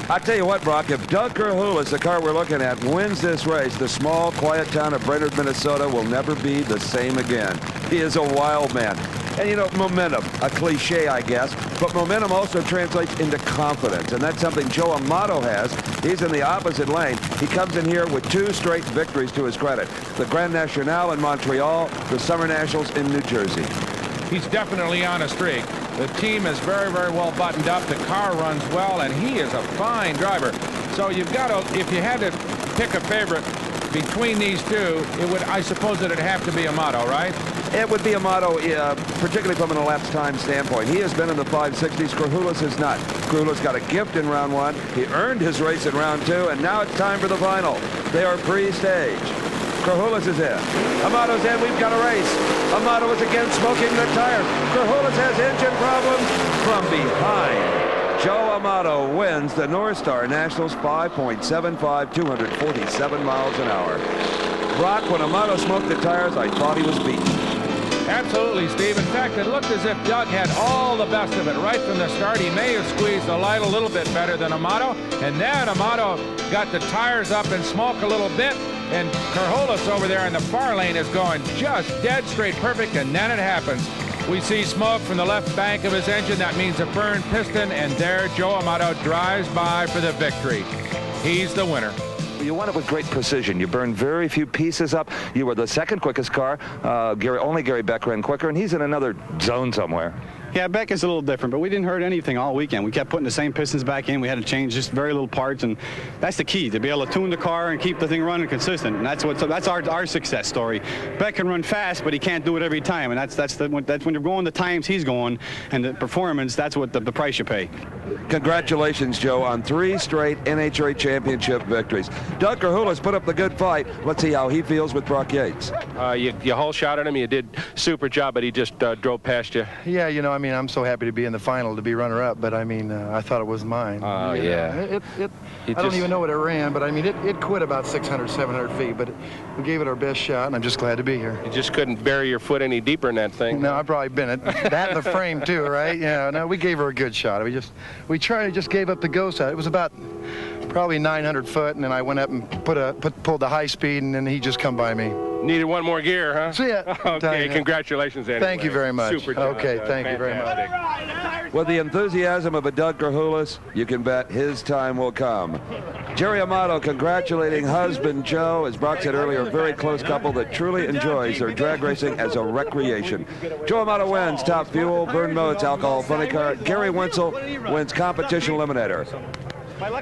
Speaker 11: I'll tell you what, Brock, if Doug Krahulis, the car we're looking at, wins this race, the small, quiet town of Brainerd, Minnesota will never be the same again. He is a wild man. And, you know, momentum, a cliche, I guess, but momentum also translates into confidence, and that's something Joe Amato has. He's in the opposite lane. He comes in here with 2 straight victories to his credit. The Grand National in Montreal, the Summer Nationals in New Jersey.
Speaker 6: He's definitely on a streak. The team is very, very well buttoned up. The car runs well, and he is a fine driver. So you've got to, if you had to pick a favorite between these two, it would, I suppose, it'd have to be Amato, right?
Speaker 11: It would be Amato, particularly from an elapsed time standpoint. He has been in the 560s. Krahulis has not. Krahulis got a gift in round 1. He earned his race in round 2, and now it's time for the final. They are pre-stage. Krahulis is in. Amato's in. We've got a race. Amato is again smoking the tire. Krahulis has engine problems from behind. Joe Amato wins the Northstar Nationals 5.75, 247 miles an hour. Brock, when Amato smoked the tires, I thought he was beaten.
Speaker 6: Absolutely, Steve. In fact, it looked as if Doug had all the best of it right from the start. He may have squeezed the light a little bit better than Amato, and then Amato got the tires up and smoked a little bit, and Krahulis over there in the far lane is going just dead straight perfect, and then it happens. We see smoke from the left bank of his engine. That means a burned piston, and there Joe Amato drives by for the victory. He's the winner.
Speaker 5: You won it with great precision. You burned very few pieces up. You were the second quickest car. Only Gary Beck ran quicker, and he's in another zone somewhere.
Speaker 10: Yeah, Beck is a little different, but we didn't hurt anything all weekend. We kept putting the same pistons back in. We had to change just very little parts, and that's the key, to be able to tune the car and keep the thing running consistent. And that's our success story. Beck can run fast, but he can't do it every time, and that's when you're going the times he's going and the performance, that's what the price you pay.
Speaker 11: Congratulations, Joe, on 3 straight NHRA championship victories. Doug Krahulis put up the good fight. Let's see how he feels with Brock Yates.
Speaker 4: You whole shot at him. You did super job, but he just drove past you.
Speaker 8: Yeah, you know, I mean, I'm so happy to be in the final, to be runner-up, but I mean, I thought it was mine.
Speaker 4: Oh, yeah.
Speaker 8: I don't even know what it ran, but I mean, it quit about 600, 700 feet, but we gave it our best shot, and I'm just glad to be here.
Speaker 4: You just couldn't bury your foot any deeper in that thing.
Speaker 8: No, I've probably been it. That and the frame, too, right? Yeah, no, we gave her a good shot. We just gave up the ghost shot. It was about probably 900 foot, and then I went up and pulled the high speed, and then he just come by me.
Speaker 4: Needed one more gear, huh?
Speaker 8: See ya.
Speaker 4: Okay, congratulations, anyway.
Speaker 8: Thank you very much.
Speaker 4: Super job.
Speaker 8: Okay, thank you very much.
Speaker 4: Fantastic.
Speaker 11: With the enthusiasm of a Doug Krahulis, you can bet his time will come. Jerry Amato congratulating husband Joe, as Brock said earlier, a very close couple that truly enjoys their drag racing as a recreation. Joe Amato wins Top Fuel, Vern Moat's Alcohol Funny Car. Gary Wenzel wins Competition Eliminator.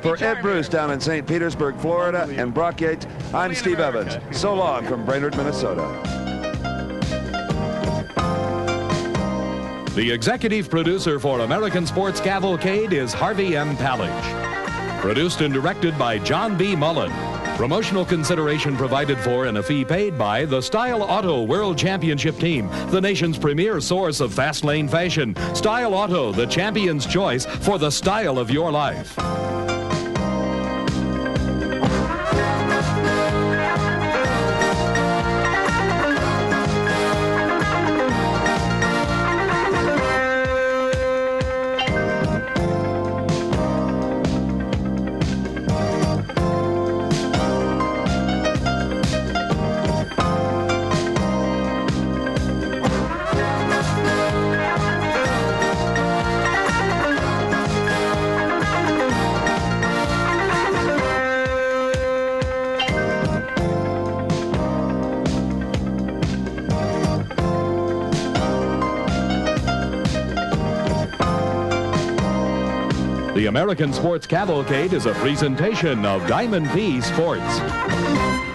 Speaker 11: For Ed Bruce down in St. Petersburg, Florida, and Brock Yates, I'm Steve Evans. So long from Brainerd, Minnesota.
Speaker 1: The executive producer for American Sports Cavalcade is Harvey M. Pallage. Produced and directed by John B. Mullen. Promotional consideration provided for and a fee paid by the Style Auto World Championship Team, the nation's premier source of fast lane fashion. Style Auto, the champion's choice for the style of your life. The American Sports Cavalcade is a presentation of Diamond P Sports.